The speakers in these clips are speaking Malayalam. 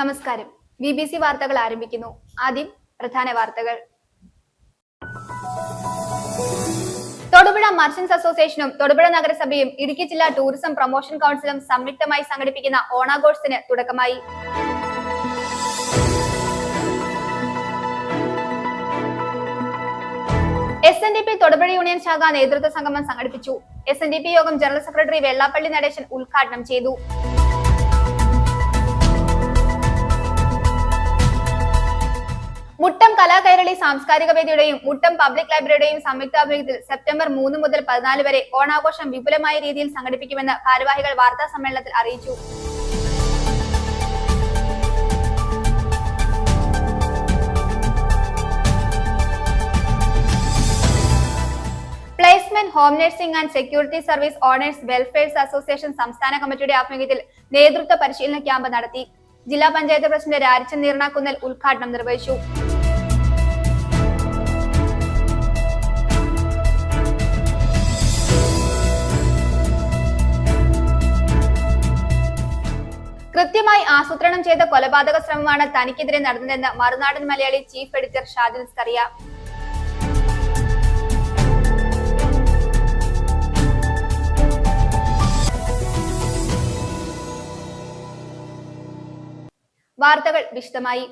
നമസ്കാരം. BBC വാർത്തകൾ ആരംഭിക്കുന്നു. ആദ്യം പ്രധാന വാർത്തകൾ. തൊടുപുഴ മർച്ചന്റ്സ് അസോസിയേഷനും തൊടുപുഴ നഗരസഭയും ഇടുക്കി ജില്ലാ ടൂറിസം പ്രൊമോഷൻ കൗൺസിലും സംയുക്തമായി സംഘടിപ്പിക്കുന്ന ഓണാഘോഷത്തിന് തുടക്കമായി. SNDP തൊടുപുഴ യൂണിയൻ ശാഖ നേതൃത്വ സംഗമം സംഘടിപ്പിച്ചു. SNDP യോഗം ജനറൽ സെക്രട്ടറി വെള്ളാപ്പള്ളി നടേശൻ ഉദ്ഘാടനം ചെയ്തു. മുട്ടം കലാകൈരളി സാംസ്കാരിക വേദിയുടെയും മുട്ടം പബ്ലിക് ലൈബ്രറിയുടെയും സംയുക്താഭിമുഖ്യത്തിൽ സെപ്റ്റംബർ 3 മുതൽ 14 വരെ ഓണാഘോഷം വിപുലമായ രീതിയിൽ സംഘടിപ്പിക്കുമെന്ന് ഭാരവാഹികൾ വാർത്താ സമ്മേളനത്തിൽ അറിയിച്ചു. Placement, home nursing and security service owners welfares association സംസ്ഥാന കമ്മിറ്റിയുടെ ആഭിമുഖ്യത്തിൽ നേതൃത്വ പരിശീലന ക്യാമ്പ് നടത്തി. ജില്ലാ പഞ്ചായത്ത് പ്രസിഡന്റ് രാജൻ നീർണാക്കുന്നൽ ഉദ്ഘാടനം നിർവഹിച്ചു. കൃത്യമായി ആസൂത്രണം ചെയ്ത കൊലപാതക ശ്രമമാണ് തനിക്കെതിരെ നടന്നതെന്ന് മറുനാടൻ മലയാളി ചീഫ് എഡിറ്റർ ഷാജൻ സ്കറിയ. വാർത്തകൾ വിശദമായി.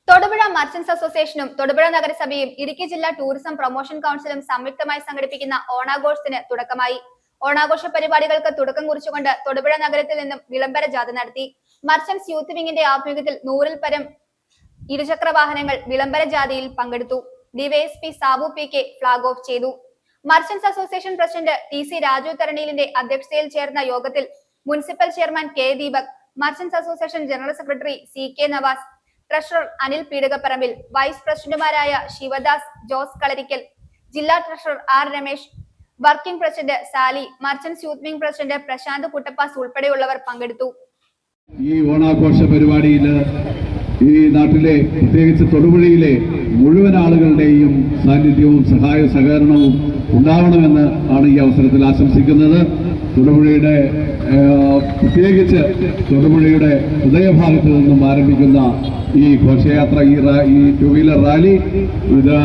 തൊടുപുഴ മർച്ചന്റ്സ് അസോസിയേഷനും തൊടുപുഴ നഗരസഭയും ഇടുക്കി ജില്ലാ ടൂറിസം പ്രൊമോഷൻ കൗൺസിലും സംയുക്തമായി സംഘടിപ്പിക്കുന്ന ഓണാഘോഷത്തിന് തുടക്കമായി. ഓണാഘോഷ പരിപാടികൾക്ക് തുടക്കം കുറിച്ചുകൊണ്ട് തൊടുപുഴ നഗരത്തിൽ നിന്നും വിളംബര ജാഥ നടത്തി. മർച്ചന്റ്സ് യൂത്ത് വിങ്ങിന്റെ ആഭിമുഖ്യത്തിൽ 100-ൽ പരം ഇരുചക്ര വാഹനങ്ങൾ വിളംബര ജാഥയിൽ പങ്കെടുത്തു. DYSP Sabu PK flag off ചെയ്തു. Merchants association president TC Raju തരണീലിന്റെ അധ്യക്ഷതയിൽ ചേർന്ന യോഗത്തിൽ municipal chairman K Deepak, merchants association general secretary CK Navas, treasurer Anil Peedikaparambil, vice പ്രസിഡന്റുമാരായ ശിവദാസ്, ജോസ് കളരിക്കൽ, ജില്ലാ treasurer R Ramesh, working president Sali, merchants youth wing president Prasanth Kuttappas ഉൾപ്പെടെയുള്ളവർ പങ്കെടുത്തു. ഈ ഓണാഘോഷ പരിപാടിയിൽ ഈ നാട്ടിലെ പ്രത്യേകിച്ച് തൊടുപുഴയിലെ മുഴുവൻ ആളുകളുടെയും സാന്നിധ്യവും സഹായ സഹകരണവും ഉണ്ടാവണമെന്ന് ആണ് ഈ അവസരത്തിൽ ആശംസിക്കുന്നത്. തൊടുപുഴയുടെ പ്രത്യേകിച്ച് തൊടുപുഴയുടെ ഹൃദയഭാഗത്ത് നിന്നും ആരംഭിക്കുന്ന ഈ ഘോഷയാത്ര, ഈ 2-വീലർ റാലി, ഇത്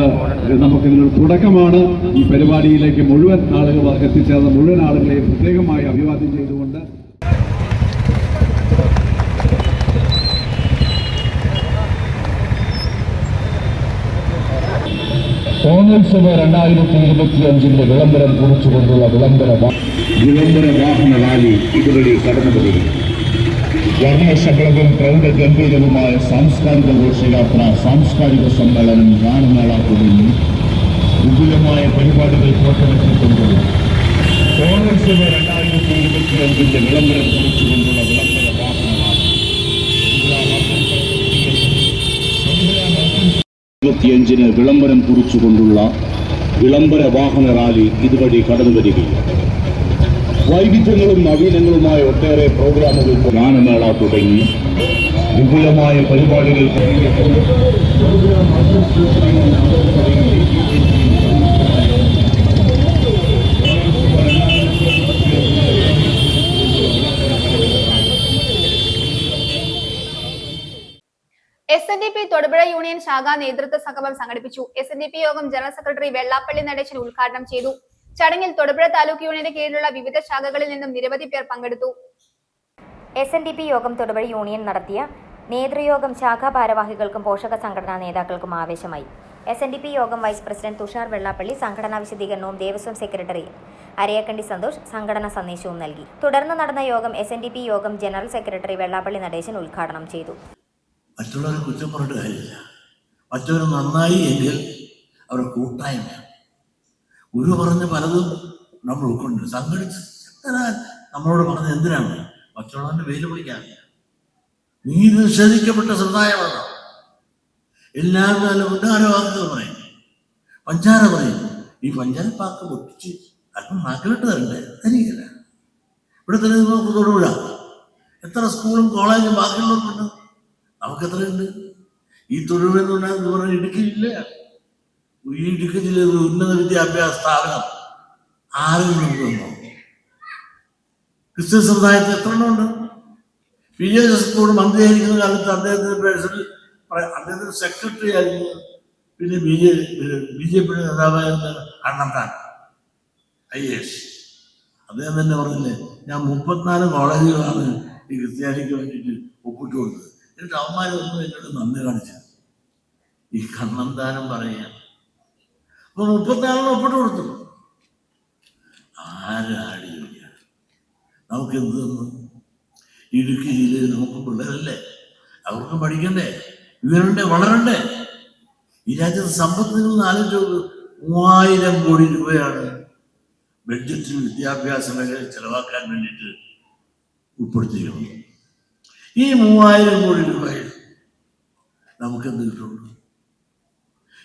നമുക്കിതിനൊരു തുടക്കമാണ്. ഈ പരിപാടിയിലേക്ക് മുഴുവൻ ആളുകൾ എത്തിച്ചേർന്ന മുഴുവൻ ആളുകളെയും പ്രത്യേകമായി അഭിവാദ്യം ചെയ്തുകൊണ്ട് ഓണോത്സവ 2025 വിളംബരം കുറിച്ചുകൊണ്ടുള്ള വിളംബര വാഹന റാലി ഇതുവഴി കടന്നുപോയി. വർണ്ണശബളവും പ്രൗഢഗംഭീരവുമായ സാംസ്കാരിക ഘോഷയാത്ര, സാംസ്കാരിക സമ്മേളനം, ഗാനമേള തുടങ്ങി വിപുലമായ പരിപാടികൾ പുറത്തിറക്കിക്കൊണ്ടുള്ള ഓണോത്സവ 2025 വിളംബരം കുറിച്ചുകൊണ്ടുള്ള വിളംബര വാഹന റാലി 2025 വിളംബരം കുറിച്ചുകൊണ്ടുള്ള വിളംബര വാഹന റാലി ഇതുവഴി കടന്നു വരികയും വൈവിധ്യങ്ങളും നവീനങ്ങളുമായ ഒട്ടേറെ പ്രോഗ്രാമുകൾ, ഗാനമേള തുടങ്ങി വിപുലമായ പരിപാടികൾ SNDP തൊടുപുഴ യൂണിയൻ ശാഖ നേതൃത്വ സംഗമം സംഘടിപ്പിച്ചു. SNDP യോഗം ജനറൽ സെക്രട്ടറി വെള്ളാപ്പള്ളി നടേശൻ ഉദ്ഘാടനം ചെയ്തു. ചടങ്ങിൽ തൊടുപുഴ താലൂക്ക് യൂണിയന്റെ കീഴിലുള്ള വിവിധ ശാഖകളിൽ നിന്നും നിരവധി പേർ പങ്കെടുത്തു. SNDP യോഗം തൊടുപുഴ യൂണിയൻ നടത്തിയ നേതൃയോഗം ശാഖാ ഭാരവാഹികൾക്കും പോഷക സംഘടനാ നേതാക്കൾക്കും ആവേശമായി. SNDP യോഗം വൈസ് പ്രസിഡന്റ് തുഷാർ വെള്ളാപ്പള്ളി സംഘടനാ വിശദീകരണവും ദേവസ്വം സെക്രട്ടറി അരയക്കണ്ടി സന്തോഷ് സംഘടനാ സന്ദേശവും നൽകി. തുടർന്ന് നടന്ന യോഗം SNDP യോഗം ജനറൽ സെക്രട്ടറി വെള്ളാപ്പള്ളി നടേശൻ ഉദ്ഘാടനം ചെയ്തു. മറ്റുള്ളവരെ കുറ്റം പറഞ്ഞിട്ട് കാര്യമില്ല. മറ്റവർ നന്നായി എങ്കിൽ അവർ കൂട്ടായ്മ. ഗുരു പറഞ്ഞ പലതും നമ്മൾ ഉൾക്കൊണ്ട് സംഘടിച്ച് നമ്മളോട് പറഞ്ഞത് എന്തിനാണ്? മറ്റുള്ളവന്റെ വെയിൽ പിടിക്കാൻ. നീ നിഷേധിക്കപ്പെട്ട സമുദായമാണ്. എല്ലാ കാലം ഉദാരവാക്കുകൾ പറയും, പഞ്ചാര പറയും. ഈ പഞ്ചാരപ്പാക്ക് പൊട്ടിച്ച് അല്പം നാക്കിലിട്ട് തരണ്ടേ? തരികയില്ല. ഇവിടെ തന്നെ നോക്ക് തൊടുപുഴ എത്ര സ്കൂളും കോളേജും ബാക്കിയുള്ളവർക്കുണ്ട്. നമുക്കെത്രയുണ്ട്? ഈ തൊഴിലെന്ന് പറഞ്ഞാൽ ഇടുക്കിയില്ല. ഈ ഇടുക്കി ജില്ലയിൽ ഒരു ഉന്നത വിദ്യാഭ്യാസ സ്ഥാപനം ആരെങ്കിലും നമുക്ക് വന്നോ? ക്രിസ്ത്യൻ സമുദായത്തിൽ എത്ര എണ്ണമുണ്ട്? PJ ജോസഫോട് മന്ത്രിയായിരിക്കുന്ന കാലത്ത് അദ്ദേഹത്തിന്റെ പേഴ്സണൽ അദ്ദേഹത്തിന്റെ സെക്രട്ടറി ആയിരുന്നു. പിന്നെ BJP നേതാവായിരുന്ന കണ്ണന്താൻ IAS. അദ്ദേഹം തന്നെ പറഞ്ഞില്ലേ, ഞാൻ 34 കോളേജുകളാണ് ഈ ക്രിസ്ത്യാനിക്ക് വേണ്ടിയിട്ട് ഒപ്പിട്ട് കൊടുത്തത്. എന്നിട്ട് അവന്മാരൊന്നും എന്നോട് നന്ദി കാണിച്ചത്. ഈ കണ്ണന്താനം പറയുക. അപ്പൊ 34 ഒപ്പിട്ട് കൊടുത്തു. ആരാടി നമുക്ക് എന്ത് തന്നു? ഇടുക്കി ജില്ലയിൽ നമുക്ക് പിള്ളേരല്ലേ, അവർക്ക് പഠിക്കണ്ടേ, വിവരണ്ടേ, വളരണ്ടേ? ഈ രാജ്യത്തെ സമ്പത്ത് നിങ്ങൾ ആലോചിച്ച് 3000 കോടി രൂപയാണ് ബഡ്ജറ്റിൽ വിദ്യാഭ്യാസ മേഖല ചെലവാക്കാൻ വേണ്ടിയിട്ട് ഉൾപ്പെടുത്തിയിരിക്കുന്നത്. ഈ 3000 കോടി രൂപയിൽ നമുക്കെന്ത് കിട്ടുള്ളൂ?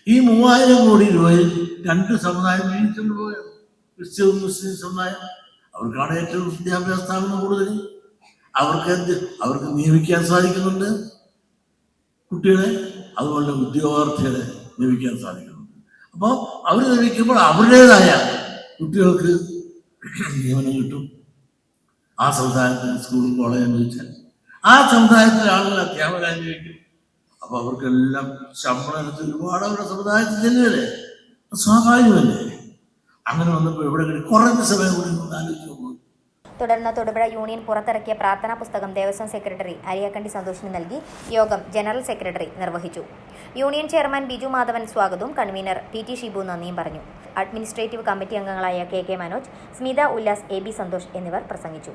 ഈ 3000 കോടി രൂപയിൽ 2 സമുദായം വീഴ്ചകൊണ്ട് പോവുകയാണ്. ക്രിസ്ത്യൻ മുസ്ലിം സമുദായം, അവർക്കാണ് ഏറ്റവും വിദ്യാഭ്യാസ സ്ഥാപനം കൂടുതൽ. അവർക്ക് നിയമിക്കാൻ സാധിക്കുന്നുണ്ട് കുട്ടികളെ, അതുപോലെ ഉദ്യോഗാർത്ഥികളെ നിയമിക്കാൻ സാധിക്കുന്നുണ്ട്. അപ്പോൾ അവർ നിയമിക്കുമ്പോൾ അവരുടേതായ കുട്ടികൾക്ക് നിയമനം കിട്ടും. ആ സമുദായത്തിൽ സ്കൂളും കോളേജും ചോദിച്ചാൽ ആ സമുദായത്തിലെ ആളുകൾ അധ്യാപകരായി ചോദിക്കും. അപ്പൊ അവർക്കെല്ലാം ശമ്പളം എടുത്ത് ഒരുപാട് അവരുടെ സമുദായത്തിൽ ചെല്ലുകയല്ലേ, സ്വാഭാവികമല്ലേ? അങ്ങനെ വന്നപ്പോൾ എവിടെ കുറഞ്ഞ സമയം കൂടി ആലോചിച്ച് നോക്കും. തുടർന്ന് തൊടുപുഴ യൂണിയൻ പുറത്തിറക്കിയ പ്രാർത്ഥനാ പുസ്തകം ദേവസ്വം സെക്രട്ടറി അരിയക്കണ്ടി സന്തോഷിന് നൽകി യോഗം ജനറൽ സെക്രട്ടറി നിർവഹിച്ചു. യൂണിയൻ ചെയർമാൻ ബിജു മാധവൻ സ്വാഗതവും കൺവീനർ PT ഷിബു നന്ദിയും പറഞ്ഞു. അഡ്മിനിസ്ട്രേറ്റീവ് കമ്മിറ്റി അംഗങ്ങളായ KK മനോജ്, സ്മിത ഉല്ലാസ്, AB സന്തോഷ് എന്നിവർ പ്രസംഗിച്ചു.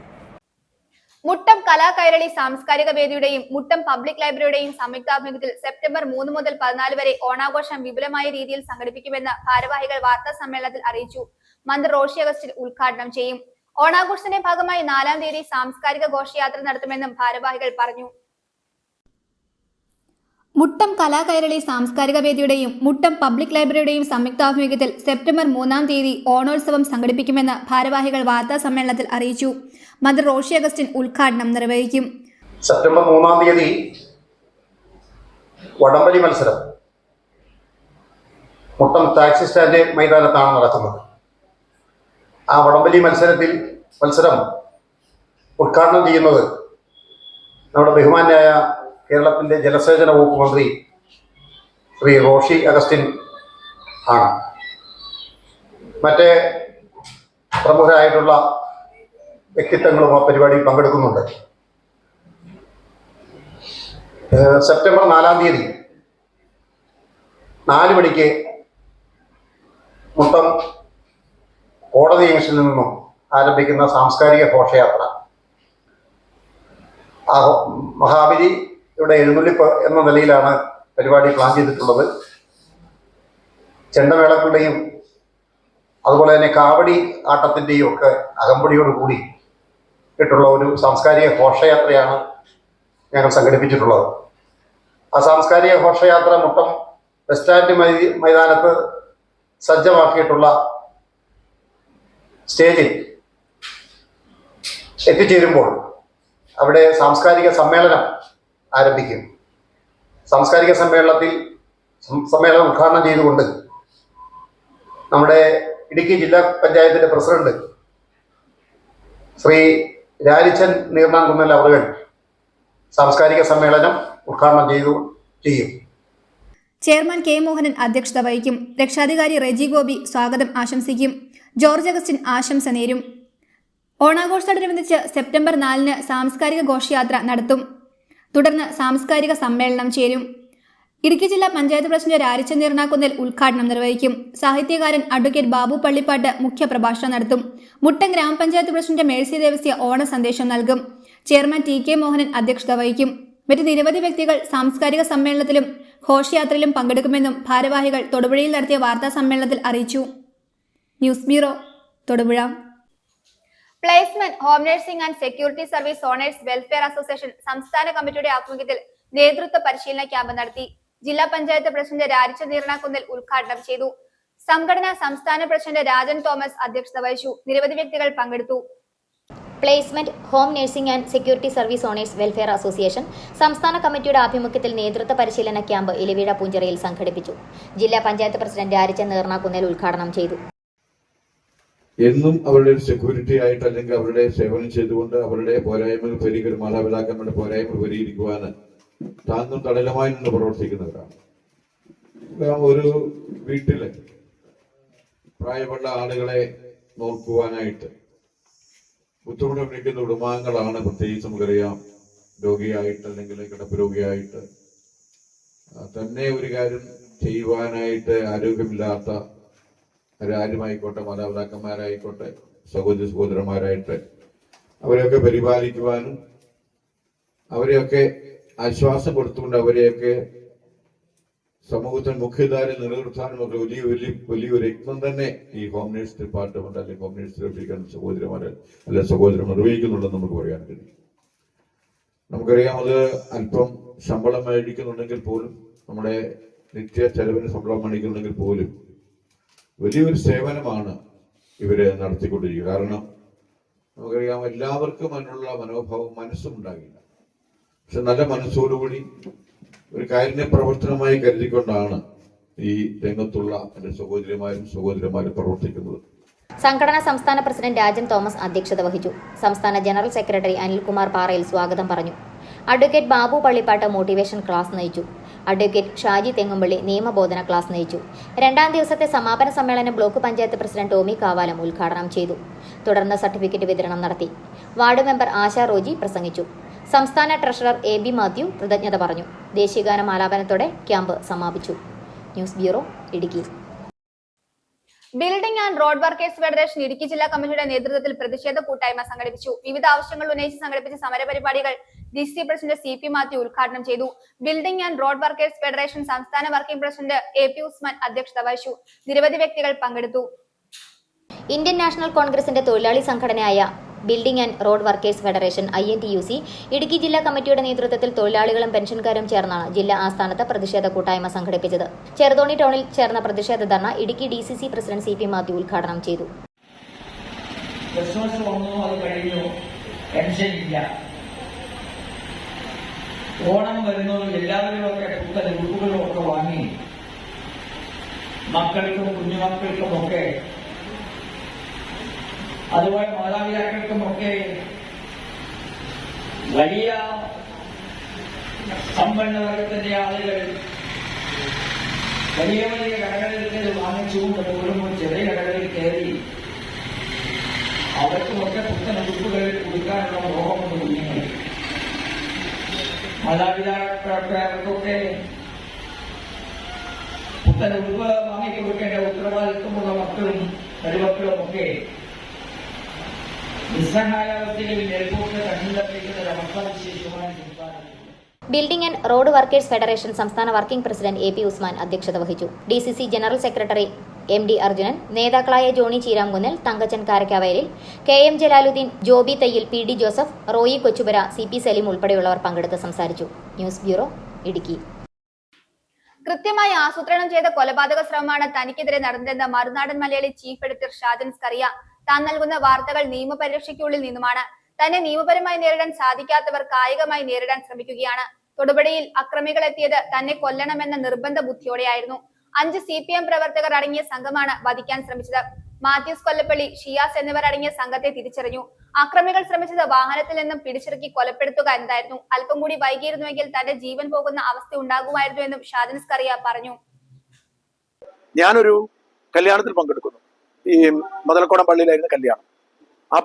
മുട്ടം കലാകൈരളി സാംസ്കാരിക വേദിയുടെയും മുട്ടം പബ്ലിക് ലൈബ്രറിയുടെയും സംയുക്താഭിമുഖ്യത്തിൽ സെപ്റ്റംബർ 3 മുതൽ 14 വരെ ഓണാഘോഷം വിപുലമായ രീതിയിൽ സംഘടിപ്പിക്കുമെന്ന് ഭാരവാഹികൾ വാർത്താ സമ്മേളനത്തിൽ അറിയിച്ചു. മന്ത്രി റോഷി അഗസ്റ്റിൻ ഉദ്ഘാടനം ചെയ്യും. ഓണാഘോഷത്തിന്റെ ഭാഗമായി 4-ാം തീയതി സാംസ്കാരിക ഘോഷയാത്ര നടത്തുമെന്നും ഭാരവാഹികൾ പറഞ്ഞു. മുട്ടം കലാകൈരളി സാംസ്കാരിക വേദിയുടെയും മുട്ടം പബ്ലിക് ലൈബ്രറിയുടെയും സംയുക്താഭിമുഖ്യത്തിൽ സെപ്റ്റംബർ 3-ാം തീയതി ഓണോത്സവം സംഘടിപ്പിക്കുമെന്ന് ഭാരവാഹികൾ വാർത്താ സമ്മേളനത്തിൽ അറിയിച്ചു. മന്ത്രി റോഷി അഗസ്റ്റിൻ ഉദ്ഘാടനം നിർവഹിക്കും. സെപ്റ്റംബർ 3-ാം തീയതി വടംവലി മത്സരം മുട്ടം ടാക്സി സ്റ്റാൻഡ് മൈതാനത്താണ് നടക്കുന്നത്. ആ വടംവലി മത്സരം ഉദ്ഘാടനം ചെയ്യുന്നത് നമ്മുടെ ബഹുമാന്യായ കേരളത്തിൻ്റെ ജലസേചന വകുപ്പ് മന്ത്രി ശ്രീ റോഷി അഗസ്റ്റിൻ ആണ്. മറ്റേ പ്രമുഖരായിട്ടുള്ള വ്യക്തിത്വങ്ങളും ആ പരിപാടിയിൽ പങ്കെടുക്കുന്നുണ്ട്. സെപ്റ്റംബർ 4-ാം തീയതി 4 മണിക്ക് മുട്ടം കോടതി ജംഗ്ഷനിൽ നിന്നും ആരംഭിക്കുന്ന സാംസ്കാരിക ഘോഷയാത്ര മഹാബലിയുടെ എഴുന്നള്ളിപ്പ് എന്ന നിലയിലാണ് പരിപാടി പ്ലാൻ ചെയ്തിട്ടുള്ളത്. ചെണ്ടമേളങ്ങളുടെയും അതുപോലെ തന്നെ കാവടി ആട്ടത്തിൻ്റെയും ഒക്കെ അകമ്പടിയോടുകൂടി ായിട്ടുള്ള ഒരു സാംസ്കാരിക ഘോഷയാത്രയാണ് ഞങ്ങൾ സംഘടിപ്പിച്ചിട്ടുള്ളത്. ആ സാംസ്കാരിക ഘോഷയാത്ര മുട്ടം ബസ് സ്റ്റാൻഡ് മൈതാനത്ത് സജ്ജമാക്കിയിട്ടുള്ള സ്റ്റേജിൽ എത്തിച്ചേരുമ്പോൾ അവിടെ സാംസ്കാരിക സമ്മേളനം ആരംഭിക്കും. സാംസ്കാരിക സമ്മേളനം ഉദ്ഘാടനം ചെയ്തുകൊണ്ട് നമ്മുടെ ഇടുക്കി ജില്ലാ പഞ്ചായത്തിൻ്റെ പ്രസിഡന്റ് ശ്രീ രാരിച്ചൻ നീർണാംകുന്നൽ അവർ സാംസ്കാരിക സമ്മേളനം ഉദ്ഘാടനം ചെയ്യും. ചെയർമാൻ K മോഹനൻ അധ്യക്ഷത വഹിക്കും. രക്ഷാധികാരി റെജി ഗോപി സ്വാഗതം ആശംസിക്കും. ജോർജ് അഗസ്റ്റിൻ ആശംസ നേരും. ഓണാഘോഷത്തോടനുബന്ധിച്ച് സെപ്റ്റംബർ 4-ന് സാംസ്കാരിക ഘോഷയാത്ര നടത്തും. തുടർന്ന് സാംസ്കാരിക സമ്മേളനം ചേരും. ഇടുക്കി ജില്ലാ പഞ്ചായത്ത് പ്രസിഡന്റ് രാരിച്ചൻ നീർണാകുന്നേൽ ഉദ്ഘാടനം നിർവഹിക്കും. സാഹിത്യകാരൻ അഡ്വക്കേറ്റ് ബാബു പള്ളിപ്പാട്ട് മുഖ്യപ്രഭാഷണം നടത്തും. മുട്ടം ഗ്രാമപഞ്ചായത്ത് പ്രസിഡന്റ് മേഴ്സി ദേവസ്യ ഓണ സന്ദേശം നൽകും. ചെയർമാൻ TK മോഹനൻ അധ്യക്ഷത വഹിക്കും. മറ്റ് നിരവധി വ്യക്തികൾ സാംസ്കാരിക സമ്മേളനത്തിലും ഘോഷയാത്രയിലും പങ്കെടുക്കുമെന്നും ഭാരവാഹികൾ തൊടുപുഴയിൽ നടത്തിയ വാർത്താ സമ്മേളനത്തിൽ അറിയിച്ചു. News bureau, Thodupuzha. Placement, home nursing and security service owners welfare association സംസ്ഥാന കമ്മിറ്റിയുടെ ആഭിമുഖ്യത്തിൽ നേതൃത്വ പരിശീലന ക്യാമ്പ് നടത്തി. ജില്ലാ പഞ്ചായത്ത് പ്രസിഡന്റ് രാരിച്ചൻ നീർണാകുന്നേൽ ഉദ്ഘാടനം ചെയ്തു. സംഘടനാ സംസ്ഥാന പ്രസിഡന്റ് രാജൻ തോമസ് അധ്യക്ഷത വഹിച്ചു. നിരവധി വ്യക്തികൾ പങ്കെടുത്തു. Placement, home nursing and security service owners welfare association സംസ്ഥാന കമ്മിറ്റിയുടെ ആഭിമുഖ്യത്തിൽ നേതൃത്വ പരിശീലന ക്യാമ്പ് ഇലവീഴ പൂഞ്ചിറയിൽ സംഘടിപ്പിച്ചു. ജില്ലാ പഞ്ചായത്ത് പ്രസിഡന്റ് രാരിച്ചൻ നീർണാകുന്നേൽ ഉദ്ഘാടനം ചെയ്തു. എന്നും അവരുടെ ഒരു സെക്യൂരിറ്റി ആയിട്ട് അല്ലെങ്കിൽ അവരുടെ സേവനം ചെയ്തുകൊണ്ട് അവരുടെ പോരായ്മകൾ മാതാപിതാക്കളുടെ പോരായ്മകൾ പരിഹരിക്കുവാൻ താങ്ങും തടലുമായി നിന്ന് പ്രവർത്തിക്കുന്നവരാണ്. ഒരു വീട്ടില് പ്രായമുള്ള ആളുകളെ നോക്കുവാനായിട്ട് ബുദ്ധിമുട്ടനുഭവിക്കുന്ന കുടുംബാംഗങ്ങളാണ്. പ്രത്യേകിച്ച് നമുക്കറിയാം, രോഗിയായിട്ട് അല്ലെങ്കിൽ കിടപ്പ് രോഗിയായിട്ട് തന്നെ ഒരു കാര്യം ചെയ്യുവാനായിട്ട് ആരോഗ്യമില്ലാത്ത ആരുമായിക്കോട്ടെ, മാതാപിതാക്കന്മാരായിക്കോട്ടെ, സഹോദരന്മാരായിട്ട് അവരെയൊക്കെ പരിപാലിക്കുവാനും അവരെയൊക്കെ ആശ്വാസം കൊടുത്തുകൊണ്ട് അവരെയൊക്കെ സമൂഹത്തിൽ മുഖ്യധാരയിൽ നിലനിർത്താനും ഒക്കെ വലിയൊരു യത്നം തന്നെ ഈ ഹോം നേഴ്സ് ഡിപ്പാർട്ട്മെന്റ് അല്ലെങ്കിൽ ഹോം നേഴ്സ് ലഭിക്കുന്ന സഹോദരൻ നിർവഹിക്കുന്നുണ്ടെന്ന് നമുക്ക് പറയാൻ കഴിയും. നമുക്കറിയാം, അത് അല്പം ശമ്പളം മേടിക്കുന്നുണ്ടെങ്കിൽ പോലും, നമ്മുടെ നിത്യ ചെലവിന് ശമ്പളം മേടിക്കുന്നുണ്ടെങ്കിൽ പോലും വലിയൊരു സേവനമാണ് ഇവര് നടത്തിക്കൊണ്ടിരിക്കുക. കാരണം നമുക്കറിയാം, എല്ലാവർക്കും അതിനുള്ള മനോഭാവം മനസ്സും ഉണ്ടാകില്ല. പക്ഷെ നല്ല മനസ്സോടുകൂടി ഒരു കാരുണ്യ പ്രവർത്തനമായി കരുതിക്കൊണ്ടാണ് ഈ രംഗത്തുള്ള എന്റെ സഹോദരിമാരും പ്രവർത്തിക്കുന്നത്. സംഘടനാ സംസ്ഥാന പ്രസിഡന്റ് രാജൻ തോമസ് അധ്യക്ഷത വഹിച്ചു. സംസ്ഥാന ജനറൽ സെക്രട്ടറി അനിൽകുമാർ പാറയിൽ സ്വാഗതം പറഞ്ഞു. Advocate Babu Pallippatt motivation class നയിച്ചു. അഡ്വക്കേറ്റ് ഷാജി തെങ്ങുംപള്ളി നിയമബോധന ക്ലാസ് നയിച്ചു. രണ്ടാം ദിവസത്തെ സമാപന സമ്മേളനം ബ്ലോക്ക് പഞ്ചായത്ത് പ്രസിഡന്റ് ടോമി കാവാലം ഉദ്ഘാടനം ചെയ്തു. തുടർന്ന് സർട്ടിഫിക്കറ്റ് വിതരണം നടത്തി. വാർഡ് മെമ്പർ ആശാ റോജി പ്രസംഗിച്ചു. സംസ്ഥാന ട്രഷറർ എ.ബി. മാത്യു കൃതജ്ഞത പറഞ്ഞു. ദേശീയഗാനം ആലാപനത്തോടെ ക്യാമ്പ് സമാപിച്ചു. News bureau, Idukki. Building and road workers federation Idukki ജില്ലാ കമ്മിറ്റിയുടെ നേതൃത്വത്തിൽ പ്രതിഷേധ കൂട്ടായ്മ സംഘടിപ്പിച്ചു. വിവിധ ആവശ്യങ്ങൾ ഉന്നയിച്ച് സംഘടിപ്പിച്ച സമരപരിപാടികൾ DCC പ്രസിഡന്റ് C.P. മാത്യു ഉദ്ഘാടനം ചെയ്തു. Building and road workers federation സംസ്ഥാന വർക്കിംഗ് പ്രസിഡന്റ് A.P. ഉസ്മാൻ അധ്യക്ഷത വഹിച്ചു. നിരവധി വ്യക്തികൾ പങ്കെടുത്തു. ഇന്ത്യൻ നാഷണൽ കോൺഗ്രസിന്റെ തൊഴിലാളി സംഘടനയായ building and road workers federation INTUC Idukki ജില്ലാ കമ്മിറ്റിയുടെ നേതൃത്വത്തിൽ തൊഴിലാളികളും പെൻഷൻകാരും ചേർന്നാണ് ജില്ലാ ആസ്ഥാനത്ത് പ്രതിഷേധ കൂട്ടായ്മ സംഘടിപ്പിച്ചത്. ചെറുതോണി ടൗണിൽ ചേർന്ന പ്രതിഷേധ dharna Idukki DCC president C.P. Mathew ഉദ്ഘാടനം ചെയ്തു. ഓണം വരുന്നതും എല്ലാവരുമൊക്കെ പുത്തൻ ഉടുപ്പുകളൊക്കെ വാങ്ങി മക്കൾക്കും കുഞ്ഞുമക്കൾക്കുമൊക്കെ അതുപോലെ മാതാപിതാക്കൾക്കുമൊക്കെ വലിയ സമ്പന്നവർഗത്തിന്റെ ആളുകൾ വലിയ വലിയ കടകളിൽ വാങ്ങിച്ചുകൊണ്ട് പോകുമ്പോൾ ചെറിയ കടകളിൽ കയറി അവർക്കുമൊക്കെ പുത്തൻ ഉടുപ്പുകൾ കൊടുക്കാനുള്ള മോഹമുണ്ട് കുഞ്ഞുങ്ങൾ. മാതാപിതാക്കൾക്ക് അവർക്കൊക്കെ പുത്തൻ ഉടുപ്പ് വാങ്ങിക്കൊടുക്കേണ്ട ഉത്തരവാദിത്വമുള്ള മക്കളും പരിമക്കളും ഒക്കെ നിസ്സഹായാവസ്ഥയിൽ നേരിട്ട് കണ്ണുതപ്പിക്കുന്ന ഒരവസ്ഥാവിശേഷമാണ് സംസ്ഥാനത്ത്. Building and road workers federation സംസ്ഥാന വർക്കിംഗ് പ്രസിഡന്റ് A.P. ഉസ്മാൻ അധ്യക്ഷത വഹിച്ചു. DCC general secretary MD Arjunan, നേതാക്കളായ Johnny Cheeramkunnal, Thankachan Karakkavayalil, KM Jalaluddin, Joby Thayyil, PD Joseph, Roy Kochupura, CP Saleem ഉൾപ്പെടെയുള്ളവർ പങ്കെടുത്ത് സംസാരിച്ചു. News bureau, Idukki. കൃത്യമായി ആസൂത്രണം ചെയ്ത കൊലപാതക ശ്രമമാണ് തനിക്കെതിരെ നടന്നതെന്ന് മറുനാടൻ മലയാളി ചീഫ് എഡിറ്റർ ഷാജൻ സ്കറിയ. താൻ നൽകുന്ന വാർത്തകൾ നിയമപരിരക്ഷയ്ക്കുള്ളിൽ നിന്നുമാണ്. തന്നെ നിയമപരമായി നേരിടാൻ സാധിക്കാത്തവർ കായികമായി നേരിടാൻ ശ്രമിക്കുകയാണ്. തൊടുപുഴയിൽ അക്രമികൾ എത്തിയത് തന്നെ കൊല്ലണമെന്ന നിർബന്ധ ബുദ്ധിയോടെയായിരുന്നു. 5 CPM പ്രവർത്തകർ അടങ്ങിയ സംഘമാണ് വധിക്കാൻ ശ്രമിച്ചത്. മാത്യൂസ് കൊല്ലപ്പള്ളി, ഷിയാസ് എന്നിവർ അടങ്ങിയ സംഘത്തെ തിരിച്ചറിഞ്ഞു. അക്രമികൾ ശ്രമിച്ചത് വാഹനത്തിൽ നിന്നും പിടിച്ചിറക്കി കൊലപ്പെടുത്തുക എന്നതായിരുന്നു. അല്പം കൂടി വൈകിയിരുന്നുവെങ്കിൽ തന്റെ ജീവൻ പോകുന്ന അവസ്ഥ ഉണ്ടാകുമായിരുന്നു എന്നും ഷാജൻ സ്കറിയ പറഞ്ഞു. ഞാനൊരു കല്യാണത്തിൽ പങ്കെടുക്കുന്നു. ഈ മുതലക്കോടം പള്ളിയിലായിരുന്നു കല്യാണം. ആ